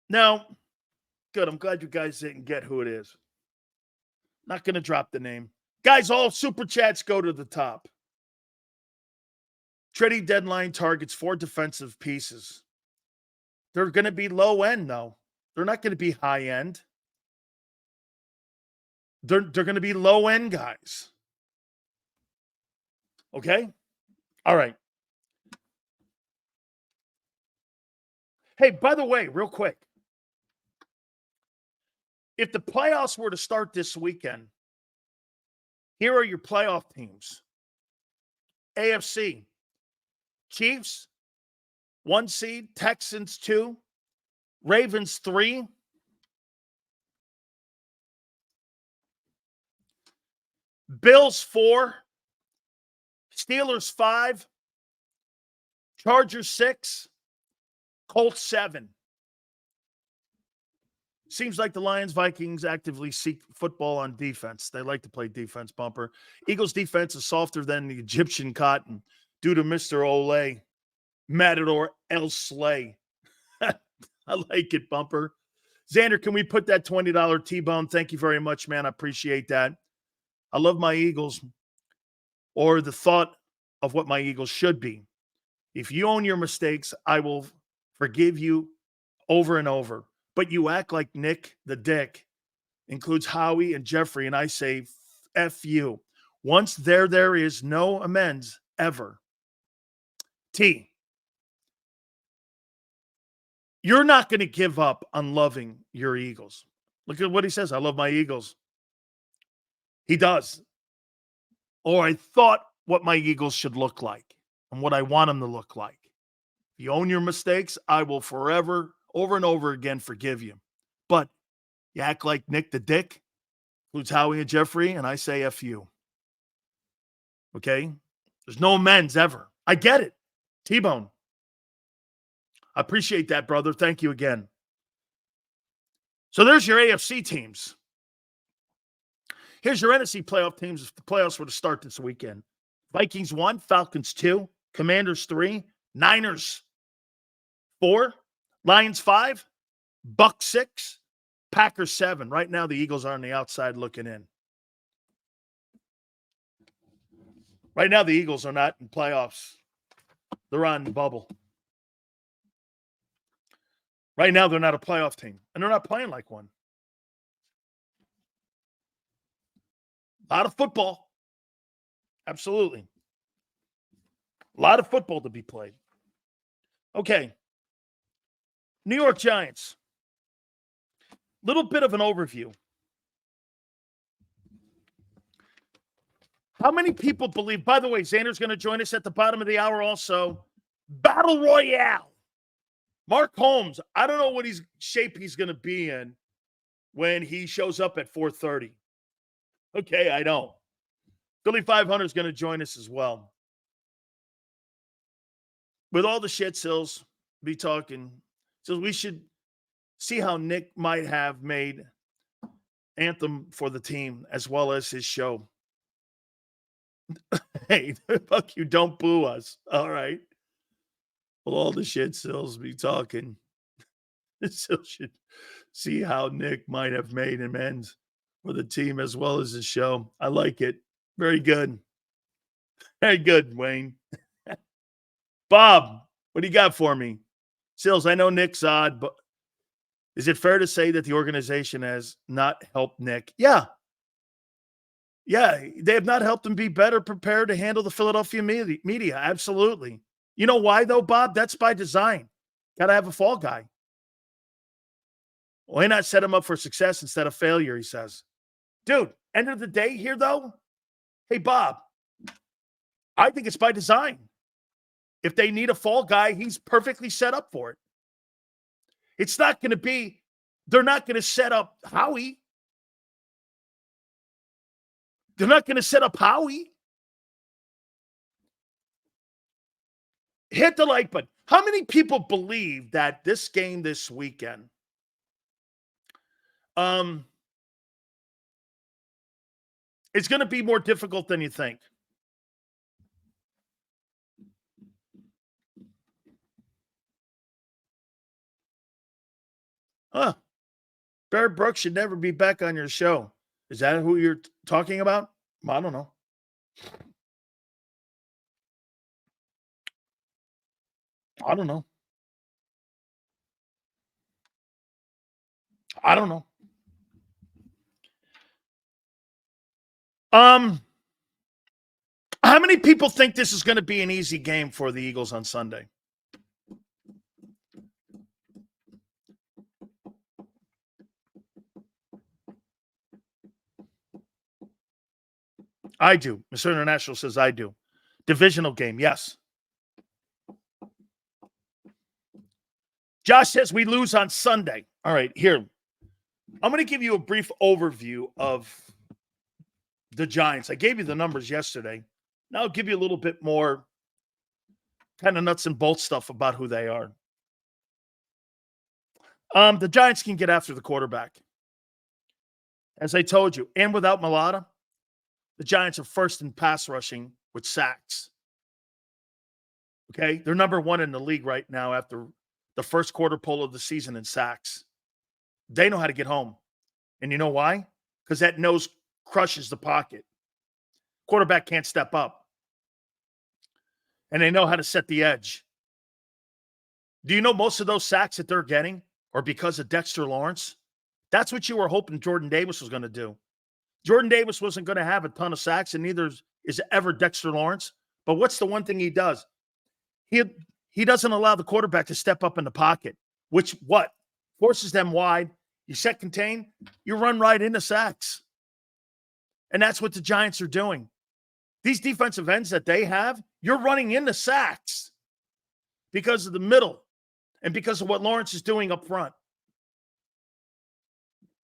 S1: Now, good. I'm glad you guys didn't get who it is. Not going to drop the name. Guys, all super chats go to the top. Trading deadline targets 4 defensive pieces. They're going to be low end, though. They're not going to be high end. They're going to be low end guys. Okay? All right. Hey, by the way, real quick. If the playoffs were to start this weekend, here are your playoff teams. AFC, Chiefs, 1 seed, Texans 2, Ravens 3, Bills 4, Steelers 5, Chargers 6, Colts 7. Seems like the Lions, Vikings actively seek football on defense. They like to play defense, Bumper. Eagles defense is softer than the Egyptian cotton due to Mr. Olay, Matador El Slay. I like it, Bumper. Xander, can we put that $20 T-bone? Thank you very much, man. I appreciate that. I love my Eagles, or the thought of what my Eagles should be. If you own your mistakes, I will forgive you over and over. But you act like Nick the Dick, includes Howie and Jeffrey, and I say, F you. Once there is no amends ever. T, you're not going to give up on loving your Eagles. Look at what he says. I love my Eagles. He does. Or I thought what my Eagles should look like and what I want them to look like. If you own your mistakes, I will forever, over and over again, forgive you. But you act like Nick the Dick, includes Howie and Jeffrey, and I say F you. Okay? There's no amends ever. I get it. T-Bone. I appreciate that, brother. Thank you again. So there's your AFC teams. Here's your NFC playoff teams if the playoffs were to start this weekend. Vikings 1, Falcons 2, Commanders 3, Niners 4, Lions 5, Bucks 6, Packers 7. Right now, the Eagles are on the outside looking in. Right now, the Eagles are not in playoffs. They're on the bubble. Right now, they're not a playoff team, and they're not playing like one. A lot of football. Absolutely. A lot of football to be played. Okay. New York Giants. Little bit of an overview. How many people believe, by the way, Xander's going to join us at the bottom of the hour also. Battle Royale. Mark Holmes, I don't know what shape he's going to be in when he shows up at 4:30. Okay, I don't. Philly 500 is going to join us as well. With all the shit Sills be talking, so we should see how Nick might have made anthem for the team as well as his show. Hey, fuck you, don't boo us. All right. Well, all the shit Sills be talking. Still should see how Nick might have made amends for the team as well as his show. I like it. Very good. Very good, Wayne. Bob, what do you got for me? Sills, I know Nick's odd, but is it fair to say that the organization has not helped Nick? Yeah. Yeah, they have not helped him be better prepared to handle the Philadelphia media. Absolutely. You know why, though, Bob? That's by design. Got to have a fall guy. Why not set him up for success instead of failure, he says. Dude, end of the day here, though, hey, Bob, I think it's by design. If they need a fall guy, he's perfectly set up for it. It's not going to be, they're not going to set up Howie. They're not going to set up Howie. Hit the like button. How many people believe that this game this weekend it's going to be more difficult than you think? Barrett Brooks should never be back on your show. Is that who you're talking about? I don't know. I don't know. I don't know. How many people think this is going to be an easy game for the Eagles on Sunday? I do. Mr. International says I do. Divisional game, yes. Josh says we lose on Sunday. All right, here. I'm going to give you a brief overview of the Giants. I gave you the numbers yesterday. Now I'll give you a little bit more kind of nuts and bolts stuff about who they are. The Giants can get after the quarterback. As I told you, and without Malata, the Giants are first in pass rushing with sacks. Okay? They're number one in the league right now after the first quarter poll of the season in sacks. They know how to get home. And you know why? Because that nose crushes the pocket. Quarterback can't step up. And they know how to set the edge. Do you know most of those sacks that they're getting are because of Dexter Lawrence? That's what you were hoping Jordan Davis was going to do. Jordan Davis wasn't going to have a ton of sacks, and neither is ever Dexter Lawrence. But what's the one thing he does? He doesn't allow the quarterback to step up in the pocket, which what? Forces them wide. You set contain, you run right into sacks. And that's what the Giants are doing. These defensive ends that they have, you're running into sacks because of the middle and because of what Lawrence is doing up front.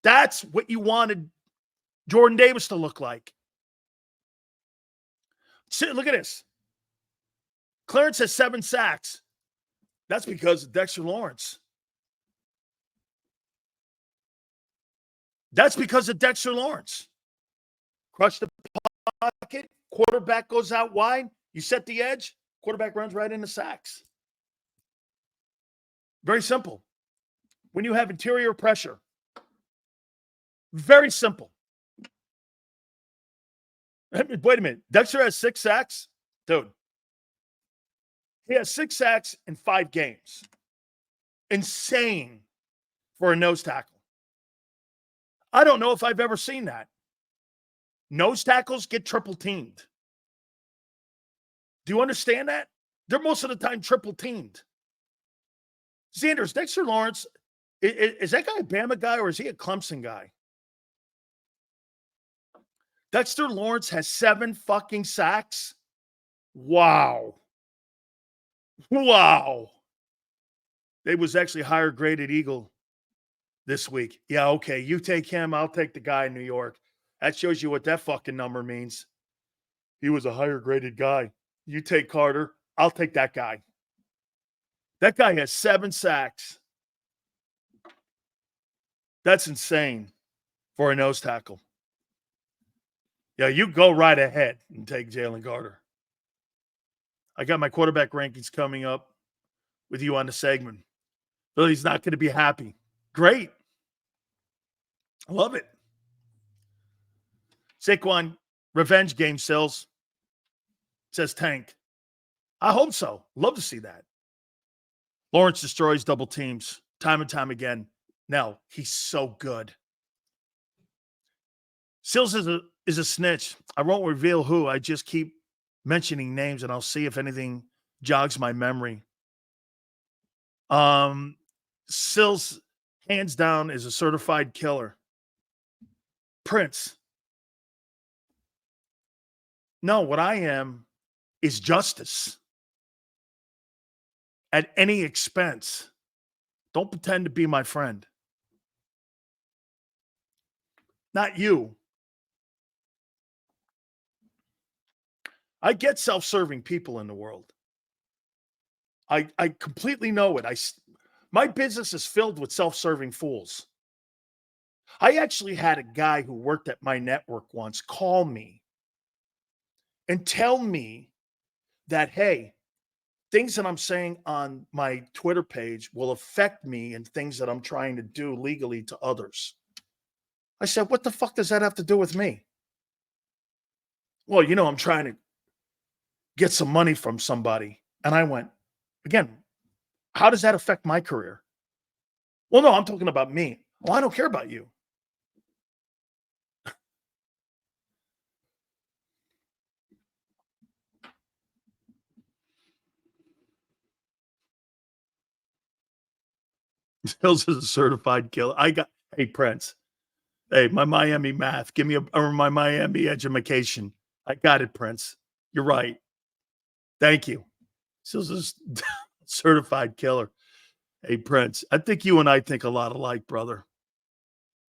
S1: That's what you wanted Jordan Davis to look like. Look at this. Clarence has 7 sacks. That's because of Dexter Lawrence. That's because of Dexter Lawrence. Crush the pocket. Quarterback goes out wide. You set the edge. Quarterback runs right into sacks. Very simple. When you have interior pressure. Very simple. Wait a minute. Dexter has 6 sacks? Dude. He has 6 sacks in 5 games. Insane for a nose tackle. I don't know if I've ever seen that. Nose tackles get triple teamed. Do you understand that? They're most of the time triple teamed. Sanders, Dexter Lawrence, is that guy a Bama guy or is he a Clemson guy? Dexter Lawrence has 7 fucking sacks. Wow. Wow. They was actually higher graded Eagle this week. Yeah, okay. You take him, I'll take the guy in New York. That shows you what that fucking number means. He was a higher graded guy. You take Carter. I'll take that guy. That guy has 7 sacks. That's insane for a nose tackle. Yeah, you go right ahead and take Jalen Carter. I got my quarterback rankings coming up with you on the segment. Billy's not going to be happy. Great. I love it. Saquon, revenge game, Sills. Says Tank. I hope so. Love to see that. Lawrence destroys double teams time and time again. Now, he's so good. Sills is a snitch. I won't reveal who. I just keep mentioning names, and I'll see if anything jogs my memory. Sills, hands down, is a certified killer. Prince. No, what I am is justice. At any expense. Don't pretend to be my friend. Not you. I get self-serving people in the world. I completely know it. My business is filled with self-serving fools. I actually had a guy who worked at my network once call me and tell me that, hey, things that I'm saying on my Twitter page will affect me and things that I'm trying to do legally to others. I said, what the fuck does that have to do with me? Well, I'm trying to get some money from somebody. And I went, again, how does that affect my career? Well, no, I'm talking about me. Well, I don't care about you. Hills is a certified killer. Hey, Prince. Hey, my Miami math. Give me my Miami education. I got it, Prince. You're right. Thank you. Hills is a certified killer. Hey, Prince. I think you and I think a lot alike, brother.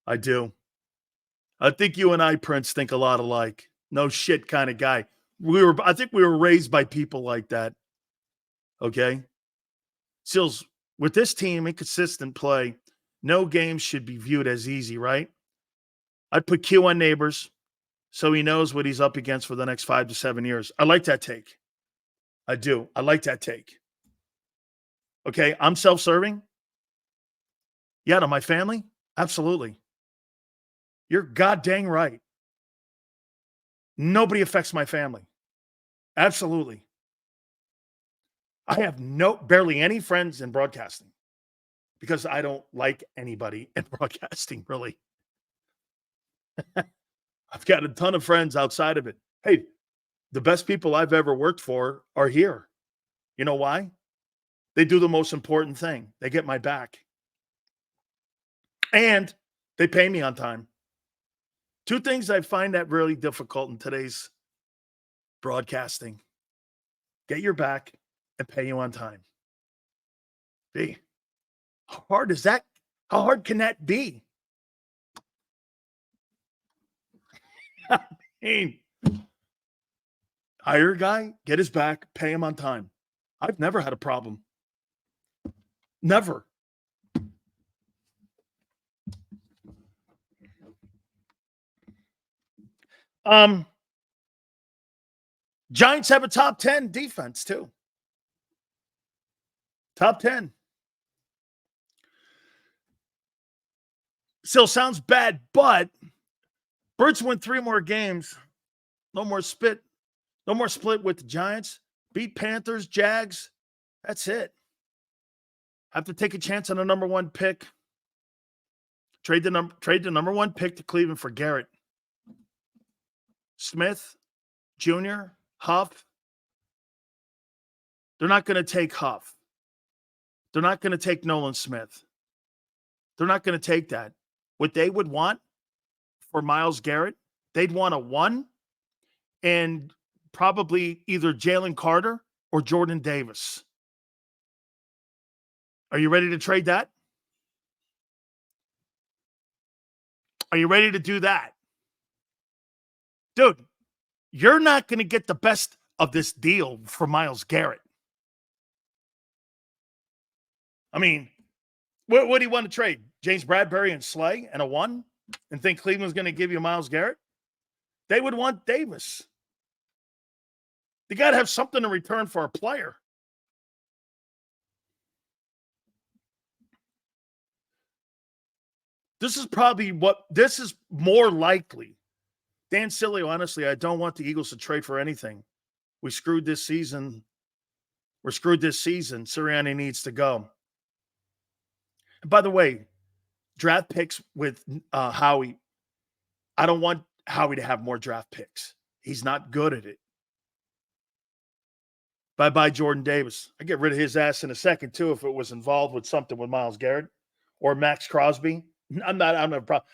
S1: I do. I think you and I, Prince, think a lot alike. No shit kind of guy. I think we were raised by people like that. Okay? Sills, with this team, inconsistent play, no game should be viewed as easy, right? I'd put Q on Neighbors so he knows what he's up against for the next 5 to 7 years. I like that take. I do. I like that take. Okay, I'm self-serving. Yeah, to my family? Absolutely. You're goddamn right. Nobody affects my family. Absolutely. I have barely any friends in broadcasting because I don't like anybody in broadcasting, really. I've got a ton of friends outside of it. Hey, the best people I've ever worked for are here. You know why? They do the most important thing. They get my back. And they pay me on time. 2 things I find that really difficult in today's broadcasting. Get your back and pay you on time. B. How hard is that? How hard can that be? I mean, hire a guy, get his back, pay him on time. I've never had a problem. Never. Giants have a top 10 defense, too. Top 10. Still sounds bad, but Birds win 3 more games. No more split with the Giants. Beat Panthers, Jags. That's it. Have to take a chance on a number 1 pick. Trade the number 1 pick to Cleveland for Garrett. Smith, Jr., Huff. They're not going to take Huff. They're not going to take Nolan Smith. They're not going to take that. What they would want for Myles Garrett, they'd want a 1 and probably either Jalen Carter or Jordan Davis. Are you ready to trade that? Are you ready to do that? Dude, you're not going to get the best of this deal for Myles Garrett. I mean, what do you want to trade? James Bradbury and Slay and a 1? And think Cleveland's going to give you Myles Garrett? They would want Davis. You got to have something in return for a player. This is more likely. Dan Sileo, honestly, I don't want the Eagles to trade for anything. We're screwed this season. Sirianni needs to go. And by the way, draft picks with Howie. I don't want Howie to have more draft picks. He's not good at it. Bye-bye, Jordan Davis. I get rid of his ass in a second, too, if it was involved with something with Myles Garrett or Max Crosby. I'm not a problem.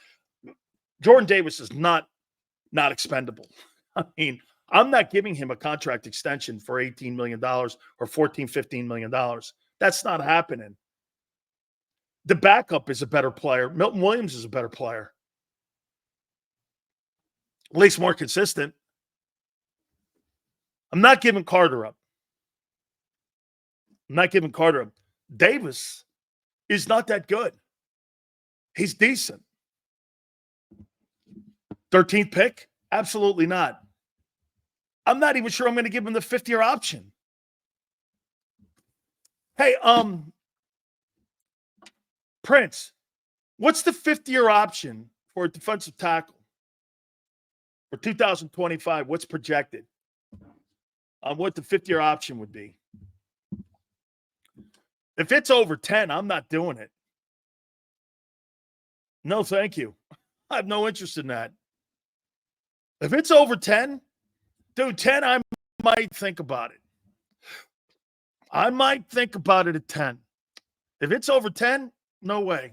S1: Jordan Davis is not expendable. I mean, I'm not giving him a contract extension for $18 million or $14, $15 million. That's not happening. The backup is a better player. Milton Williams is a better player. At least more consistent. I'm not giving Carter up. Davis is not that good. He's decent. 13th pick? Absolutely not. I'm not even sure I'm going to give him the 5th-year option. Hey, Prince, what's the 5th-year option for a defensive tackle for 2025? What's projected on what the 5th-year option would be? If it's over 10, I'm not doing it. No, thank you. I have no interest in that. If it's over 10, dude, 10, I might think about it. I might think about it at 10. If it's over 10, no way.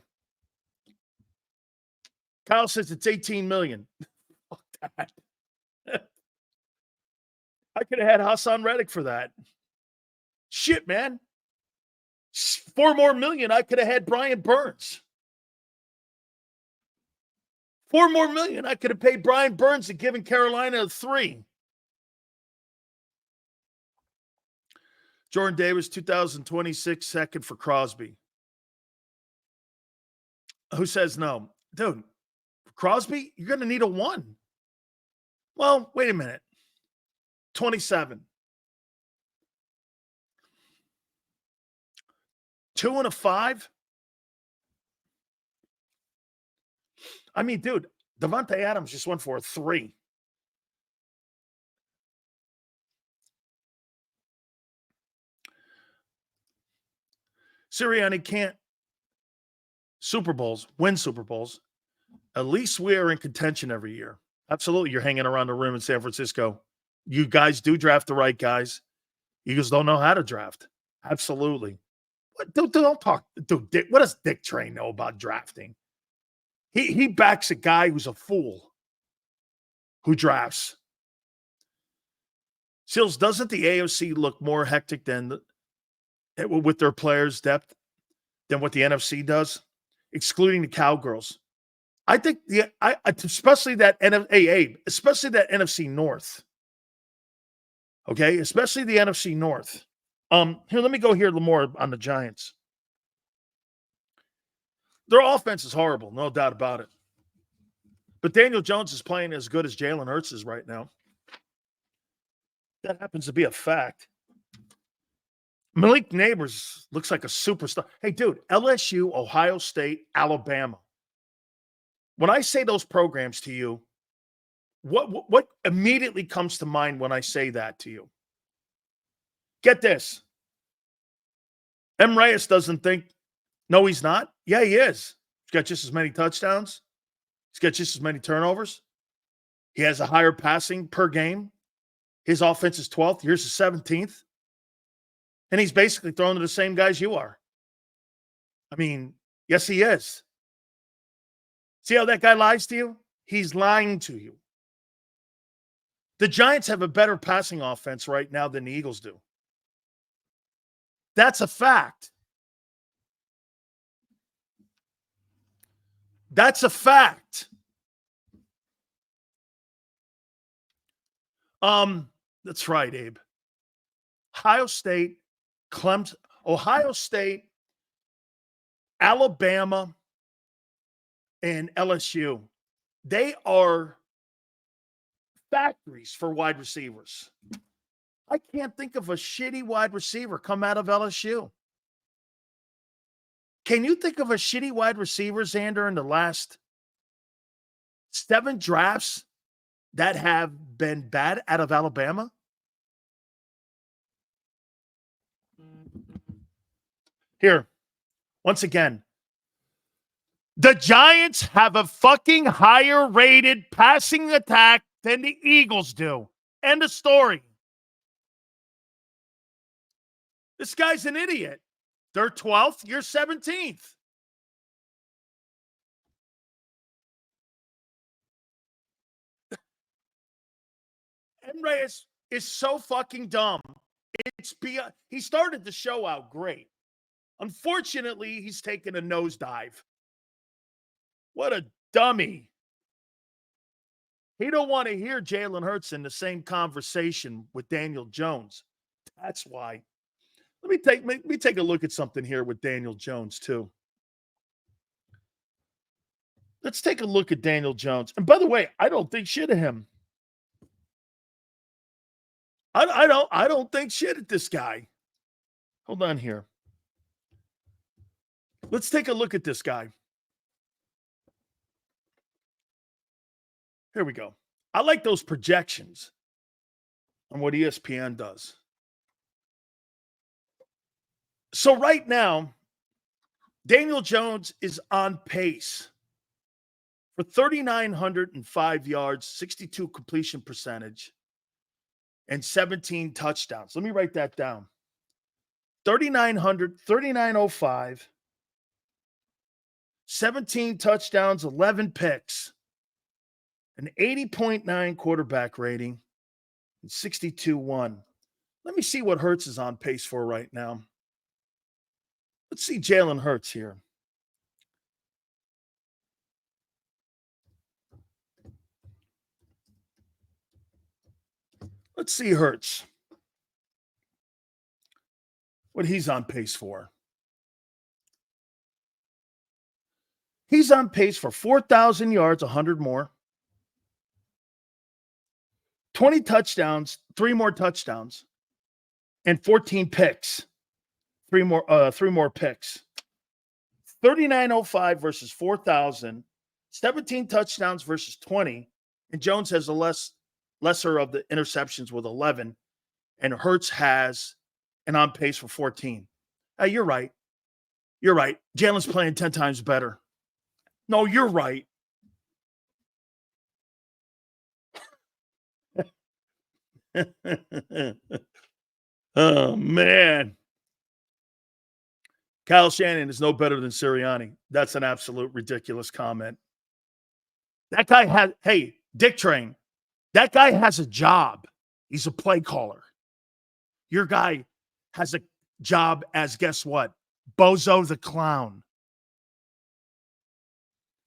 S1: Kyle says it's $18 million. Fuck that. I could have had Hassan Reddick for that. Shit, man. $4 more million, I could have had Brian Burns. $4 more million, I could have paid Brian Burns and given Carolina a 3. Jordan Davis, 2026 second for Crosby. Who says no? Dude, Crosby, you're going to need a 1. Well, wait a minute. 27. 2 and a 5? I mean, dude, Devontae Adams just went for a 3. Sirianni can't win Super Bowls. At least we are in contention every year. Absolutely, you're hanging around the rim in San Francisco. You guys do draft the right guys. Eagles don't know how to draft. Absolutely. Don't talk. Dude, Dick, what does Dick Train know about drafting? He backs a guy who's a fool who drafts. Seals, doesn't the AFC look more hectic with their players' depth than what the NFC does, excluding the Cowgirls? I think especially that NFC North. Okay, especially the NFC North. Here, let me go here a little more on the Giants. Their offense is horrible, no doubt about it. But Daniel Jones is playing as good as Jalen Hurts is right now. That happens to be a fact. Malik Neighbors looks like a superstar. Hey, dude, LSU, Ohio State, Alabama. When I say those programs to you, what immediately comes to mind when I say that to you? Get this. M. Reyes doesn't think, no, he's not. Yeah, he is. He's got just as many touchdowns. He's got just as many turnovers. He has a higher passing per game. His offense is 12th. Yours is 17th. And he's basically throwing to the same guys you are. I mean, yes, he is. See how that guy lies to you? He's lying to you. The Giants have a better passing offense right now than the Eagles do. That's a fact. That's a fact. That's right, Abe. Ohio State, Clemson, Ohio State, Alabama, and LSU. They are factories for wide receivers. I can't think of a shitty wide receiver come out of LSU. Can you think of a shitty wide receiver, Xander, in the last 7 drafts that have been bad out of Alabama? Here, once again, the Giants have a fucking higher rated passing attack than the Eagles do. End of story. This guy's an idiot. They're 12th, you're 17th. Reyes is so fucking dumb. It's beyond, he started the show out great. Unfortunately, he's taken a nosedive. What a dummy. He don't want to hear Jalen Hurts in the same conversation with Daniel Jones. That's why. Let me take a look at something here with Daniel Jones too. Let's take a look at Daniel Jones. And by the way, I don't think shit of him. I don't think shit at this guy. Hold on here. Let's take a look at this guy. Here we go. I like those projections on what ESPN does. So right now, Daniel Jones is on pace for 3,905 yards, 62 completion percentage, and 17 touchdowns. Let me write that down. 3,905, 17 touchdowns, 11 picks, an 80.9 quarterback rating, and 62-1. Let me see what Hurts is on pace for right now. Let's see Jalen Hurts here. Let's see Hurts. What he's on pace for. He's on pace for 4,000 yards, 100 more. 20 touchdowns, 3 more touchdowns, and 14 picks. 3 more picks. 3,905 versus 4,000, 17 touchdowns versus 20, and Jones has a lesser of the interceptions with 11, and Hurts has an on pace for 14. You're right. You're right. Jalen's playing 10 times better. No, you're right. Oh, man. Kyle Shanahan is no better than Sirianni. That's an absolute ridiculous comment. That guy has, hey, Dick Train, that guy has a job. He's a play caller. Your guy has a job as, guess what? Bozo the Clown.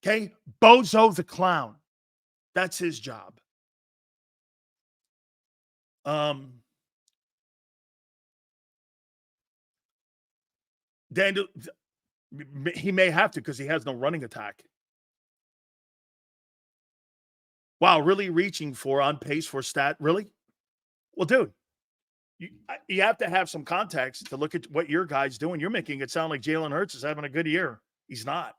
S1: Okay? Bozo the Clown. That's his job. Daniel, he may have to because he has no running attack. Wow, really reaching for on pace for stat? Really? Well, dude, you have to have some context to look at what your guy's doing. You're making it sound like Jalen Hurts is having a good year. He's not.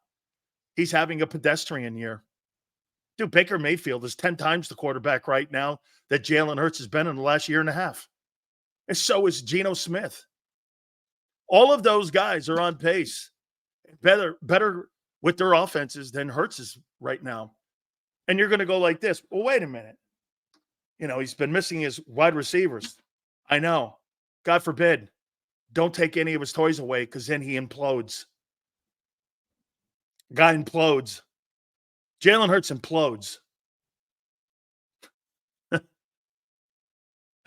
S1: He's having a pedestrian year. Dude, Baker Mayfield is 10 times the quarterback right now that Jalen Hurts has been in the last year and a half. And so is Geno Smith. All of those guys are on pace. Better with their offenses than Hurts is right now. And you're going to go like this. Well, wait a minute. You know, he's been missing his wide receivers. I know. God forbid. Don't take any of his toys away because then he implodes. Guy implodes. Jalen Hurts implodes.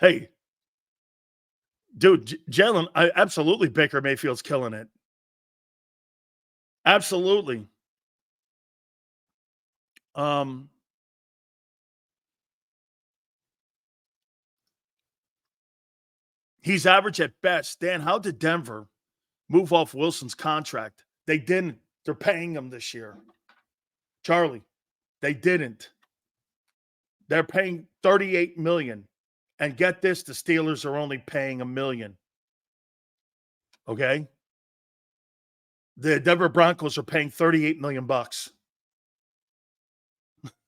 S1: Hey, dude, Jalen, absolutely Baker Mayfield's killing it. Absolutely. He's average at best. Dan, how did Denver move off Wilson's contract? They didn't. They're paying him this year. Charlie, they didn't. They're paying $38 million. And get this, the Steelers are only paying $1 million. Okay? The Denver Broncos are paying $38 million.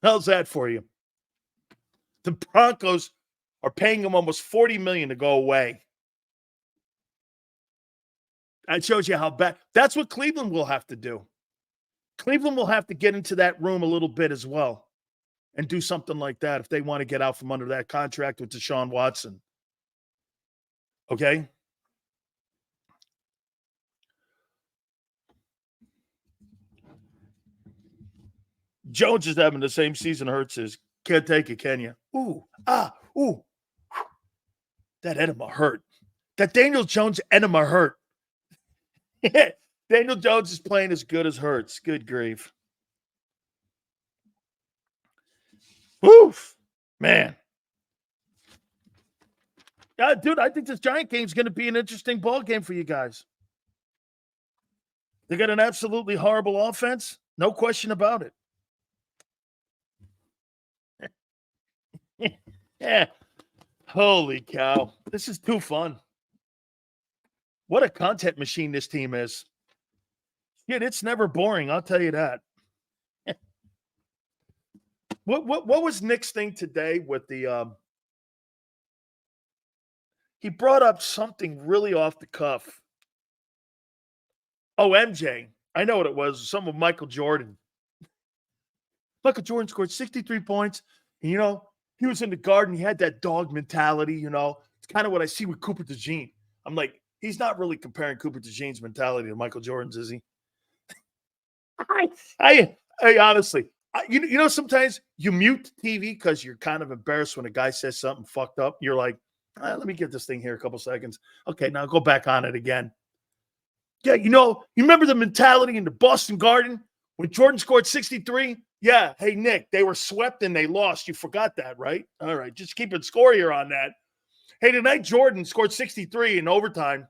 S1: How's that for you? The Broncos are paying him almost $40 million to go away. That shows you how bad. That's what Cleveland will have to do. Cleveland will have to get into that room a little bit as well and do something like that if they want to get out from under that contract with Deshaun Watson. Okay? Jones is having the same season Hurts is. Can't take it, can you? Ooh. That enema hurt. That Daniel Jones enema hurt. Daniel Jones is playing as good as Hurts. Good grief. Woof. Man. Dude, I think this Giant game is going to be an interesting ball game for you guys. They got an absolutely horrible offense. No question about it. Yeah. Holy cow. This is too fun. What a content machine this team is. Yeah, it's never boring, I'll tell you that. What was Nick's thing today with the he brought up something really off the cuff. Oh, MJ. I know what it was. Some of Michael Jordan. Michael Jordan scored 63 points. And, he was in the Garden. He had that dog mentality, It's kind of what I see with Cooper DeJean. I'm like, he's not really comparing Cooper DeJean's mentality to Michael Jordan's, is he? I honestly, sometimes you mute TV because you're kind of embarrassed when a guy says something fucked up. You're like, let me get this thing here a couple seconds. Okay, now go back on it again. Yeah, you remember the mentality in the Boston Garden when Jordan scored 63? Yeah, hey, Nick, they were swept and they lost. You forgot that, right? All right, just keeping score here on that. Hey, tonight Jordan scored 63 in overtime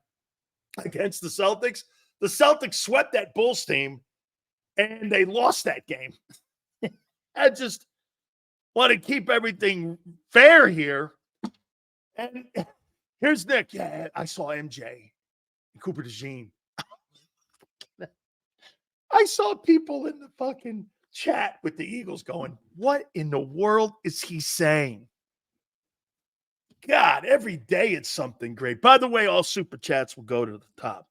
S1: against the Celtics. The Celtics swept that Bulls team, and they lost that game. I just want to keep everything fair here. And here's Nick. Yeah, I saw MJ and Cooper DeJean. I saw people in the fucking chat with the Eagles going, what in the world is he saying? God, every day it's something great. By the way, all super chats will go to the top.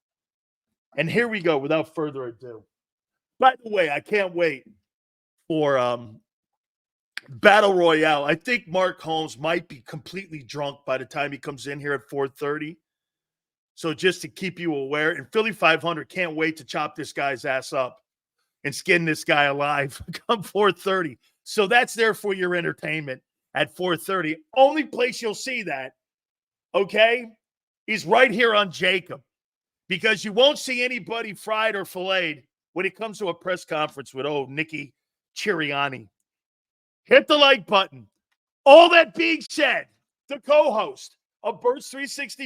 S1: And here we go without further ado. By the way, I can't wait for Battle Royale. I think Mark Holmes might be completely drunk by the time he comes in here at 4:30. So just to keep you aware, and Philly 500 can't wait to chop this guy's ass up and skin this guy alive come 4:30. So that's there for your entertainment at 4:30. Only place you'll see that, okay, is right here on JAKIB, because you won't see anybody fried or filleted when it comes to a press conference with, Nikki Sirianni. Hit the like button. All that being said, the co-host of Birds 360